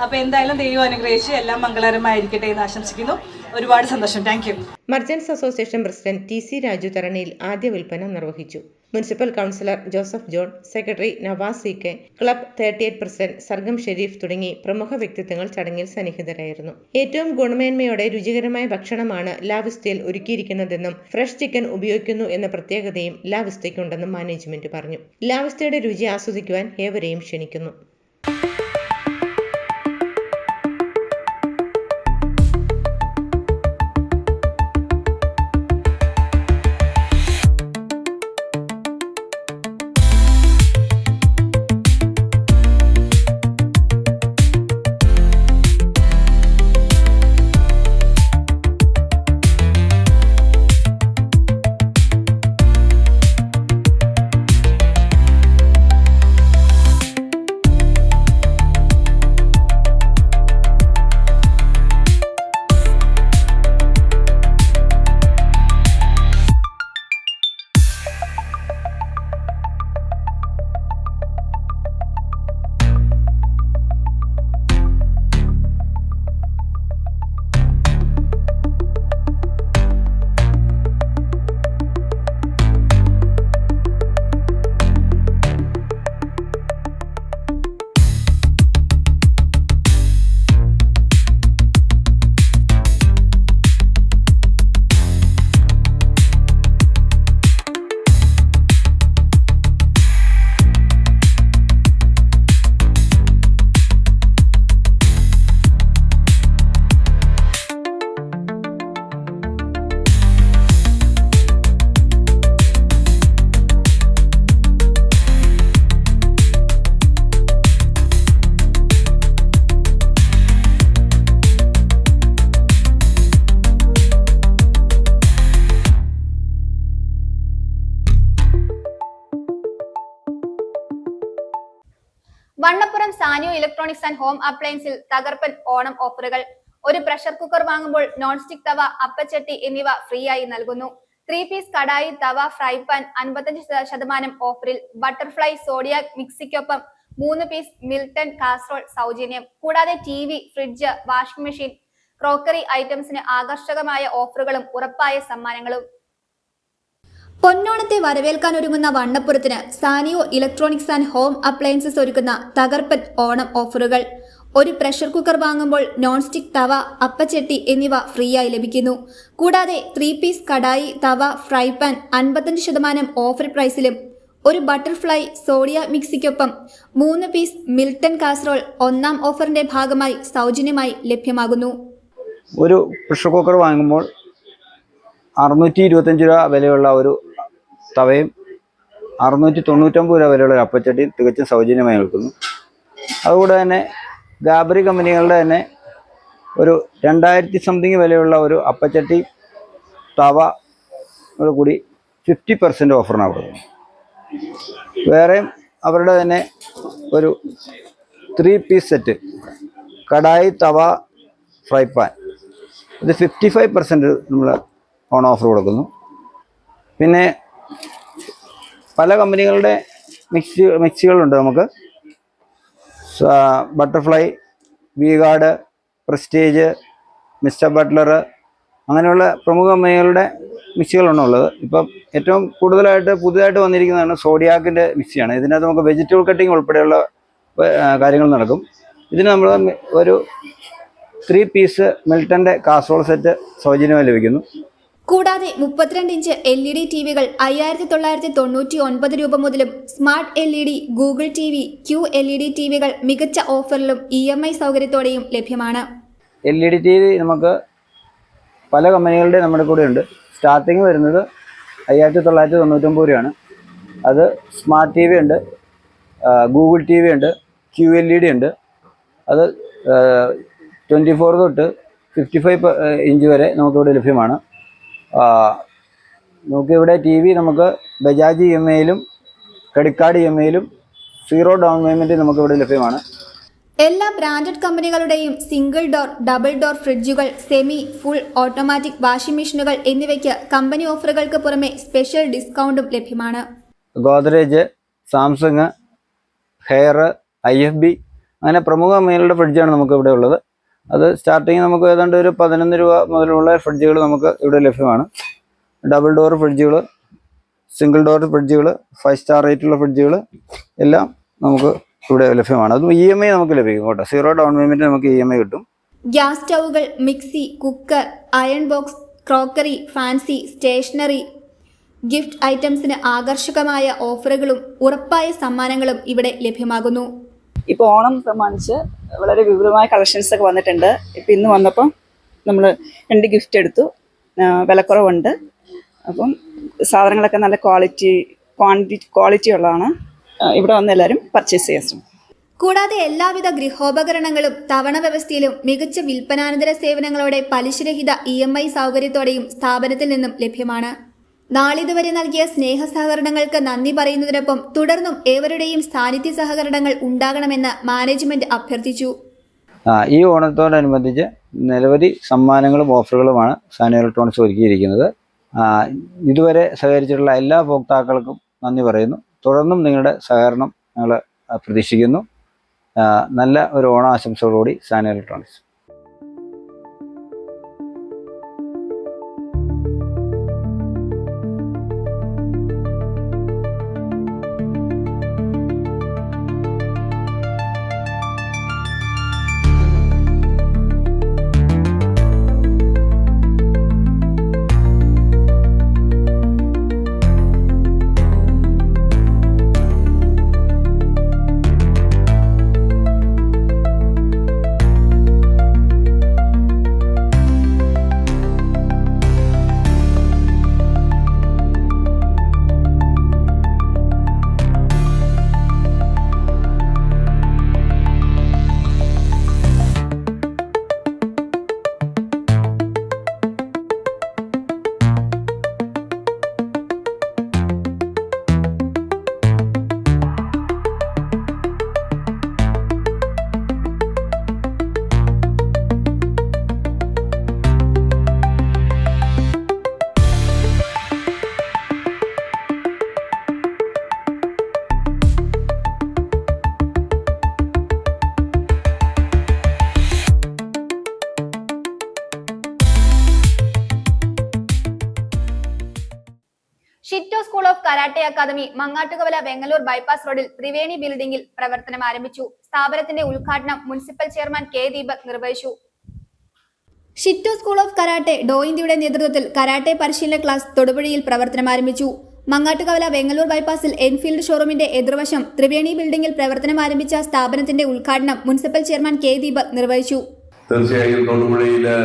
അപ്പോൾ എന്തായാലും ദൈവം അനുഗ്രഹിച്ച് എല്ലാം മംഗളകരമായിരിക്കട്ടെ എന്ന് ആശംസിക്കുന്നു. ഒരുപാട് സന്തോഷം. Thank you. Merchants association president TC Raju തറണിയിൽ ആദ്യ വിൽപ്പന നിർവഹിച്ചു. Municipal councillor Joseph John, secretary Navas CK, club 38 president Sargam Shereef തുടങ്ങി പ്രമുഖ വ്യക്തിത്വങ്ങൾ ചടങ്ങിൽ സന്നിഹിതരായിരുന്നു. ഏറ്റവും ഗുണമേന്മയോടെ രുചികരമായ ഭക്ഷണമാണ് ലാവിസ്റ്റയിൽ ഒരുക്കിയിരിക്കുന്നതെന്നും ഫ്രഷ് ചിക്കൻ ഉപയോഗിക്കുന്നു എന്ന പ്രത്യേകതയും ലാവിസ്റ്റയ്ക്കുണ്ടെന്നും മാനേജ്മെന്റ് പറഞ്ഞു. ലാവിസ്റ്റയുടെ രുചി ആസ്വദിക്കുവാൻ ഏവരെയും ക്ഷണിക്കുന്നു. Vannappuram Saniyo electronics and home അപ്ലയൻസിൽ തകർപ്പൻ ഓണം ഓഫറുകൾ. ഒരു പ്രഷർ കുക്കർ വാങ്ങുമ്പോൾ നോൺ സ്റ്റിക് തവ, അപ്പച്ചട്ടി എന്നിവ ഫ്രീ ആയി നൽകുന്നു. 3 piece kadai, tawa, fry pan 55% ഓഫറിൽ. ബട്ടർഫ്ലൈ സോഡിയാക് മിക്സിക്കൊപ്പം 3 പീസ് മിൽട്ടൺ കാസറോൾ സൗജന്യം. കൂടാതെ TV, fridge, washing machine, crockery ഐറ്റംസിന് ആകർഷകമായ ഓഫറുകളും ഉറപ്പായ സമ്മാനങ്ങളും. പൊന്നോണത്തെ വരവേൽക്കാൻ ഒരുങ്ങുന്ന വണ്ണപ്പുറത്തിന് Saniyo electronics and home appliances ഒരുക്കുന്ന തകർപ്പൻ ഓണം ഓഫറുകൾ. ഒരു പ്രഷർ കുക്കർ വാങ്ങുമ്പോൾ നോൺ സ്റ്റിക് തവ, അപ്പച്ചട്ടി എന്നിവ ഫ്രീ ആയി ലഭിക്കുന്നു. കൂടാതെ 3 piece kadai, tawa, fry pan 55% offer പ്രൈസിലും. ഒരു ബട്ടർഫ്ലൈ സോഡിയ മിക്സിക്കൊപ്പം 3 പീസ് മിൽട്ടൺ കാസറോൾ ഒന്നാം ഓഫറിന്റെ ഭാഗമായി സൗജന്യമായി ലഭ്യമാകുന്നു. ഒരു പ്രഷർ കുക്കർ വാങ്ങുമ്പോൾ 625 രൂപ വിലയുള്ള ഒരു തവയും 699 രൂപ വിലയുള്ള ഒരു അപ്പച്ചട്ടിയും തികച്ചും സൗജന്യമായി നൽകുന്നു. അതുകൂടെ തന്നെ ഗാബറി കമ്പനികളുടെ തന്നെ ഒരു 2000 സംതിങ് വിലയുള്ള ഒരു അപ്പച്ചട്ടി തവ കൂടി 50% ഓഫറിനാണ് കൊടുക്കുന്നത്. വേറെയും അവരുടെ തന്നെ ഒരു 3 piece set kadai, tawa, fry pan ഇത് 55% നമ്മൾ ഓൺ ഓഫർ കൊടുക്കുന്നു. പിന്നെ പല കമ്പനികളുടെ മിക്സികളുണ്ട് നമുക്ക്. Butterfly, V-Guard, prestige, mister Buttler അങ്ങനെയുള്ള പ്രമുഖ കമ്പനികളുടെ മിക്സികളാണ് ഉള്ളത്. ഇപ്പം ഏറ്റവും കൂടുതലായിട്ട് പുതുതായിട്ട് വന്നിരിക്കുന്നതാണ് സോഡിയാക്കിൻ്റെ മിക്സിയാണ്. ഇതിനകത്ത് നമുക്ക് വെജിറ്റബിൾ കട്ടിങ് ഉൾപ്പെടെയുള്ള കാര്യങ്ങൾ നടക്കും. ഇതിന് നമ്മൾ ഒരു 3 പീസ് മിൽട്ടൻ്റെ കാസറോൾ സെറ്റ് സൗജന്യമായി ലഭിക്കുന്നു. കൂടാതെ 32 ഇഞ്ച് LED TVകൾ 5999 രൂപ മുതലും, smart LED, Google TV, QLED TVകൾ മികച്ച ഓഫറിലും EMI സൗകര്യത്തോടെയും ലഭ്യമാണ്. LED TV നമുക്ക് പല കമ്പനികളുടെ നമ്മുടെ കൂടെ ഉണ്ട്. സ്റ്റാർട്ടിങ് വരുന്നത് 5999 രൂപയാണ്. അത് സ്മാർട്ട് TV ഉണ്ട്, ഗൂഗിൾ TV ഉണ്ട്, QLED ഉണ്ട്. അത് 24 തൊട്ട് 55 ഇഞ്ച് വരെ നമുക്കിവിടെ ലഭ്യമാണ്. നമുക്കിവിടെ TV നമുക്ക് ബജാജ് EMIയിലും ക്രെഡിറ്റ് കാർഡ് EMIയിലും 0 ഡൗൺ പേയ്മെൻറ്റ് നമുക്കിവിടെ ലഭ്യമാണ്. എല്ലാ ബ്രാൻഡഡ് കമ്പനികളുടെയും സിംഗിൾ ഡോർ, ഡബിൾ ഡോർ ഫ്രിഡ്ജുകൾ, സെമി, ഫുൾ ഓട്ടോമാറ്റിക് വാഷിംഗ് മെഷീനുകൾ എന്നിവയ്ക്ക് കമ്പനി ഓഫറുകൾക്ക് പുറമെ സ്പെഷ്യൽ ഡിസ്കൗണ്ടും ലഭ്യമാണ്. ഗോദ്രേജ്, സാംസങ്, ഹെയർ, IFB അങ്ങനെ പ്രമുഖ കമ്പനികളുടെ ഫ്രിഡ്ജാണ് നമുക്ക് ഇവിടെ ഉള്ളത്. അത് സ്റ്റാർട്ടിങ് നമുക്ക് ഏതാണ്ട് ഒരു 11 രൂപ മുതലുള്ള ഫ്രിഡ്ജുകൾ നമുക്ക് ഇവിടെ ലഭ്യമാണ്. ഡബിൾ ഡോർ ഫ്രിഡ്ജുകൾ, സിംഗിൾ ഡോർ ഫ്രിഡ്ജുകൾ, 5 സ്റ്റാർ റേറ്റുള്ള ഫ്രിഡ്ജുകൾ എല്ലാം നമുക്ക് ഇവിടെ ലഭ്യമാണ്. അതും EMI നമുക്ക് ലഭിക്കും കേട്ടോ. 0 ഡൗൺ പേയ്മെൻറ്റ് നമുക്ക് EMI കിട്ടും. ഗ്യാസ് സ്റ്റൗകൾ, mixie, cooker, iron box, crockery, fancy, stationery, gift ഐറ്റംസിന് ആകർഷകമായ ഓഫറുകളും ഉറപ്പായ സമ്മാനങ്ങളും ഇവിടെ ലഭ്യമാകുന്നു. ഇപ്പോൾ ഓണം പ്രമാണിച്ച് വളരെ വിപുലമായ കളക്ഷൻസ് ഒക്കെ വന്നിട്ടുണ്ട്. ഇപ്പം ഇന്ന് വന്നപ്പം നമ്മൾ 2 ഗിഫ്റ്റ് എടുത്തു. വിലക്കുറവുണ്ട്. അപ്പം സാധനങ്ങളൊക്കെ നല്ല ക്വാളിറ്റി ഉള്ളതാണ്. ഇവിടെ വന്ന് എല്ലാവരും പർച്ചേസ് ചെയ്യാൻ ശ്രമിക്കും. കൂടാതെ എല്ലാവിധ ഗൃഹോപകരണങ്ങളും തവണ വ്യവസ്ഥയിലും മികച്ച വിൽപ്പനാനന്തര സേവനങ്ങളോടെ പലിശരഹിത EMI സൗകര്യത്തോടെയും സ്ഥാപനത്തിൽ നിന്നും ലഭ്യമാണ്. നാളിതുവരെ നൽകിയ സ്നേഹ സഹകരണങ്ങൾക്ക് നന്ദി പറയുന്നതിനൊപ്പം തുടർന്നും ഏവരുടെയും സാന്നിധ്യ സഹകരണങ്ങൾ ഉണ്ടാകണമെന്ന് മാനേജ്മെന്റ് അഭ്യർത്ഥിച്ചു. ഈ ഓണത്തോടനുബന്ധിച്ച് നിരവധി സമ്മാനങ്ങളും ഓഫറുകളുമാണ് സാനിയോ ഇലക്ട്രോണിക്സ് ഒരുക്കിയിരിക്കുന്നത്. ഇതുവരെ സഹകരിച്ചിട്ടുള്ള എല്ലാ ഉപഭോക്താക്കൾക്കും നന്ദി പറയുന്നു. തുടർന്നും നിങ്ങളുടെ സഹകരണം ഞങ്ങൾ പ്രതീക്ഷിക്കുന്നു. നല്ല ഒരു ഓണാശംസകളോടുകൂടി Saniyo electronics. Shito school of karate academy Mangattukavala Vengalloor bypass റോഡിൽ ത്രിവേണി ബിൽഡിംഗിൽ പ്രവർത്തനം ആരംഭിച്ചു. സ്ഥാപനത്തിന്റെ ഉദ്ഘാടനം മുനിസിപ്പൽ ചെയർമാൻ K. ദീപക് നിർവഹിച്ചു. ഷിറ്റോ സ്കൂൾ ഓഫ് കരാട്ടെ ഡോയിന്ത്യയുടെ നേതൃത്വത്തിൽ കരാട്ടെ പരിശീലന ക്ലാസ് തൊടുപുഴയിൽ പ്രവർത്തനം ആരംഭിച്ചു. മങ്ങാട്ടുകവല വെങ്ങലൂർ ബൈപ്പാസിൽ എൻഫീൽഡ് ഷോറൂമിന്റെ എതിർവശം ത്രിവേണി ബിൽഡിംഗിൽ പ്രവർത്തനം ആരംഭിച്ച സ്ഥാപനത്തിന്റെ ഉദ്ഘാടനം മുനിസിപ്പൽ ചെയർമാൻ K. ദീപക് നിർവഹിച്ചു. തീർച്ചയായും തൊടുപുഴയില്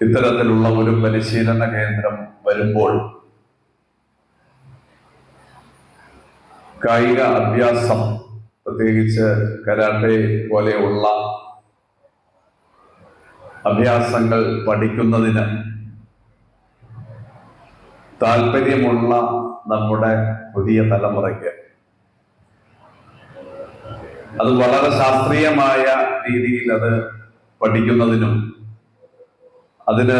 ഇത്തരത്തിലുള്ള ഒരു പരിശീലന കേന്ദ്രം വരുമ്പോൾ കായിക അഭ്യാസം, പ്രത്യേകിച്ച് കരാട്ടെ പോലെയുള്ള അഭ്യാസങ്ങൾ പഠിക്കുന്നതിന് താല്പര്യമുള്ള നമ്മുടെ പുതിയ തലമുറയ്ക്ക് അത് വളരെ ശാസ്ത്രീയമായ രീതിയിൽ അത് പഠിക്കുന്നതിനും അതിന്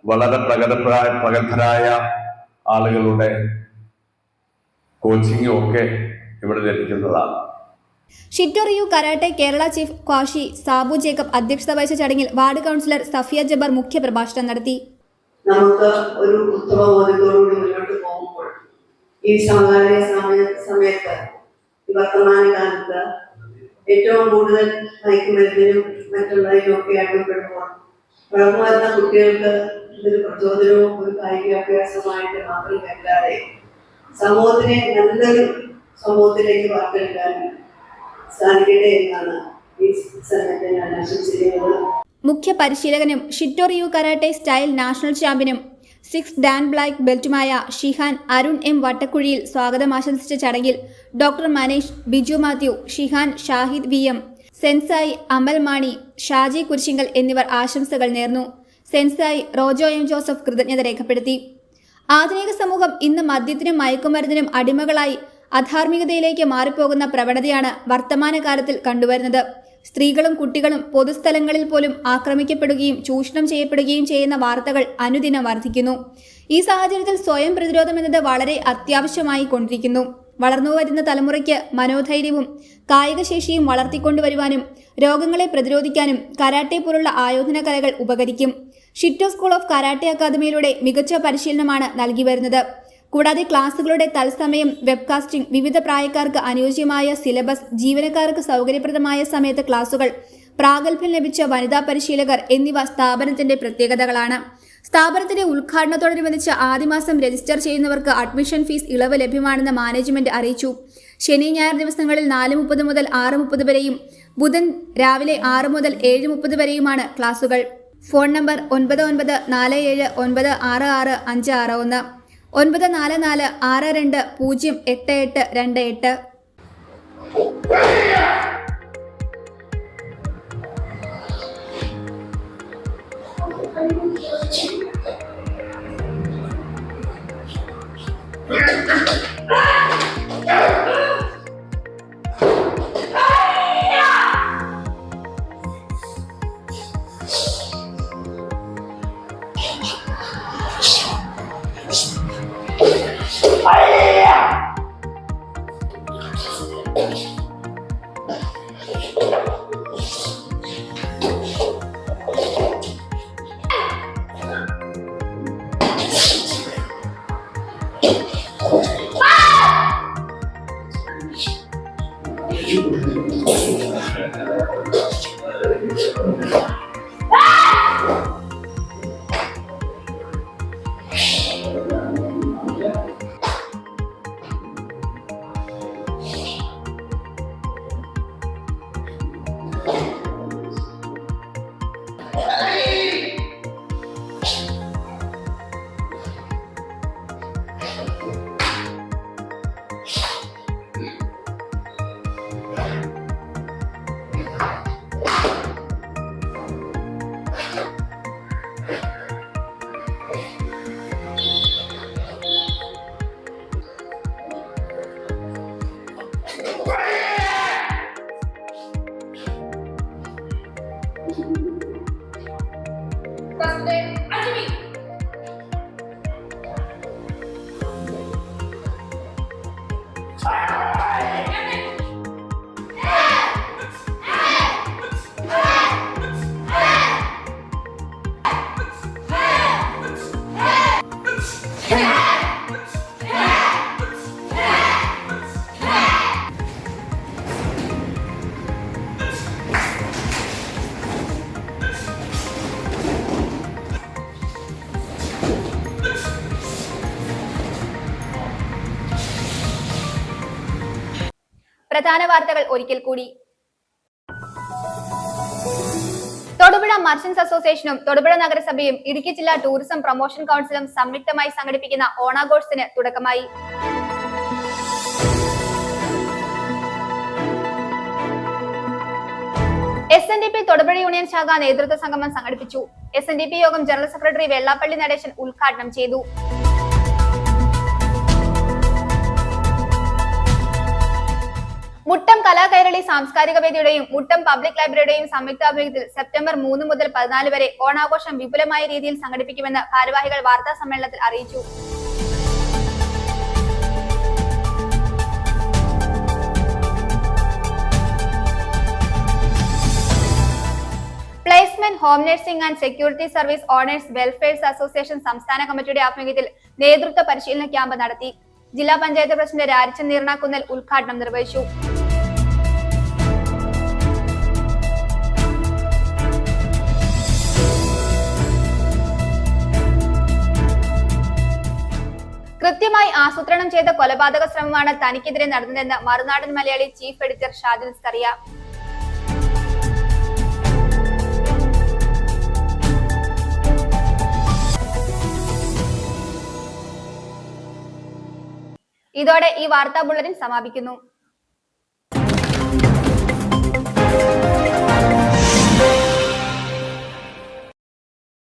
വളരെ പ്രഗത്ഭരായ ആളുകളുടെ കോച്ചിങ്ങും ഒക്കെ ഇവിടെ ലഭിക്കുന്നതാണ്. Shitoryu karate Kerala chief Kyoshi Sabu Jacob അധ്യക്ഷത വഹിച്ച ചടങ്ങിൽ വാർഡ് കൗൺസിലർ സഫിയ ജബ്ബാർ മുഖ്യപ്രഭാഷണം നടത്തി. നമുക്ക് ഒരു ഉത്തമബോധത്തോടുകൂടി മുന്നോട്ട് പോകുമ്പോൾ ഈ സമകാലിക സമയത്ത് വർത്തമാനകാലത്ത് ഏറ്റവും കൂടുതൽ മയക്കുമരുന്നിനും മറ്റുള്ളതിനും ഒക്കെ അടിമപ്പെടുമ്പോൾ വളർന്നു വരുന്ന കുട്ടികൾക്ക് ഇതൊരു പ്രചോദനവും ഒരു കായികാഭ്യാസമായിട്ട് മാത്രം കരുതാതെ സമൂഹത്തിനെ നല്ലൊരു സമൂഹത്തിലേക്ക് വാർത്തെടുക്കാൻ സാധിക്കട്ടെ എന്നാണ് ഈ സമയത്ത് ഞാൻ ആശംസിക്കുന്നത്. മുഖ്യ പരിശീലകനും ഷിറ്റോറിയു കരാട്ടെ സ്റ്റൈൽ നാഷണൽ ചാമ്പ്യനും 6 ഡാൻ ബ്ലാക്ക് ബെൽറ്റുമായ ഷിഹാൻ അരുൺ M. വട്ടക്കുഴിയിൽ സ്വാഗതം ആശംസിച്ച ചടങ്ങിൽ doctor Manish, Biju Mathew, Shihan, Shahid VM, sensei Amal Mani, Shaji Kurisinkal എന്നിവർ ആശംസകൾ നേർന്നു. Sensei Rojo M. ജോസഫ് കൃതജ്ഞത രേഖപ്പെടുത്തി. ആധുനിക സമൂഹം ഇന്ന് മദ്യത്തിനും മയക്കുമരുന്നിനും അടിമകളായി അധാർമികതയിലേക്ക് മാറിപ്പോകുന്ന പ്രവണതയാണ് വർത്തമാനകാലത്തിൽ കണ്ടുവരുന്നത്. സ്ത്രീകളും കുട്ടികളും പൊതുസ്ഥലങ്ങളിൽ പോലും ആക്രമിക്കപ്പെടുകയും ചൂഷണം ചെയ്യപ്പെടുകയും ചെയ്യുന്ന വാർത്തകൾ അനുദിനം വർദ്ധിക്കുന്നു. ഈ സാഹചര്യത്തിൽ സ്വയം പ്രതിരോധം എന്നത് വളരെ അത്യാവശ്യമായി കൊണ്ടിരിക്കുന്നു. വളർന്നുവരുന്ന തലമുറയ്ക്ക് മനോധൈര്യവും കായികശേഷിയും വളർത്തിക്കൊണ്ടുവരുവാനും രോഗങ്ങളെ പ്രതിരോധിക്കാനും കരാട്ടെ പോലുള്ള ആയോധന കലകൾ ഉപകരിക്കും. ഷിറ്റോ സ്കൂൾ ഓഫ് കരാട്ടെ അക്കാദമിയിലൂടെ മികച്ച പരിശീലനമാണ് നൽകി വരുന്നത്. കൂടാതെ ക്ലാസുകളുടെ തത്സമയം വെബ്കാസ്റ്റിംഗ്, വിവിധ പ്രായക്കാർക്ക് അനുയോജ്യമായ സിലബസ്, ജീവനക്കാർക്ക് സൗകര്യപ്രദമായ സമയത്ത് ക്ലാസുകൾ, പ്രാഗൽഭ്യം ലഭിച്ച വനിതാ പരിശീലകർ എന്നിവ സ്ഥാപനത്തിന്റെ പ്രത്യേകതകളാണ്. സ്ഥാപനത്തിന്റെ ഉദ്ഘാടനത്തോടനുബന്ധിച്ച് ആദ്യ മാസം രജിസ്റ്റർ ചെയ്യുന്നവർക്ക് അഡ്മിഷൻ ഫീസ് ഇളവ് ലഭ്യമാണെന്ന് മാനേജ്മെന്റ് അറിയിച്ചു. ശനി ഞായർ ദിവസങ്ങളിൽ 4:30 മുതൽ 6:30 വരെയും ബുധൻ രാവിലെ 6 മുതൽ 7:30 വരെയുമാണ് ക്ലാസുകൾ. Phone number 9947966561 9446208828. പ്രധാന വാർത്തകൾ ഒരിക്കൽ കൂടി. തൊടുപുഴ മർച്ചന്റ്സ് അസോസിയേഷനും തൊടുപുഴ നഗരസഭയും ഇടുക്കി ജില്ലാ ടൂറിസം പ്രൊമോഷൻ കൗൺസിലും സംയുക്തമായി സംഘടിപ്പിക്കുന്ന ഓണാഘോഷത്തിന് തുടക്കമായി. SNDP തൊടുപുഴ യൂണിയൻ ശാഖ നേതൃത്വ സംഗമം സംഘടിപ്പിച്ചു. SNDP യോഗം ജനറൽ സെക്രട്ടറി വെള്ളാപ്പള്ളി നടേശൻ ഉദ്ഘാടനം ചെയ്തു. മുട്ടം കലാകൈരളി സാംസ്കാരിക വേദിയുടെയും മുട്ടം പബ്ലിക് ലൈബ്രറിയുടെയും സംയുക്താഭിമുഖ്യത്തിൽ സെപ്റ്റംബർ 3 മുതൽ 14 വരെ ഓണാഘോഷം വിപുലമായ രീതിയിൽ സംഘടിപ്പിക്കുമെന്ന് ഭാരവാഹികൾ വാർത്താ സമ്മേളനത്തിൽ അറിയിച്ചു. Placement, home nursing and security service owners welfares association സംസ്ഥാന കമ്മിറ്റിയുടെ ആഭിമുഖ്യത്തിൽ നേതൃത്വ പരിശീലന ക്യാമ്പ് നടത്തി. ജില്ലാ പഞ്ചായത്ത് പ്രസിഡന്റ് രാരിച്ചൻ നീർണാക്കുന്നൽ ഉദ്ഘാടനം നിർവഹിച്ചു. കൃത്യമായി ആസൂത്രണം ചെയ്ത കൊലപാതക ശ്രമമാണ് തനിക്കെതിരെ നടന്നതെന്ന് മറുനാടൻ മലയാളി ചീഫ് എഡിറ്റർ ഷാദിൽ സ്കറിയ. ഇതോടെ ഈ വാർത്താ ബുള്ളറ്റിൻ സമാപിക്കുന്നു.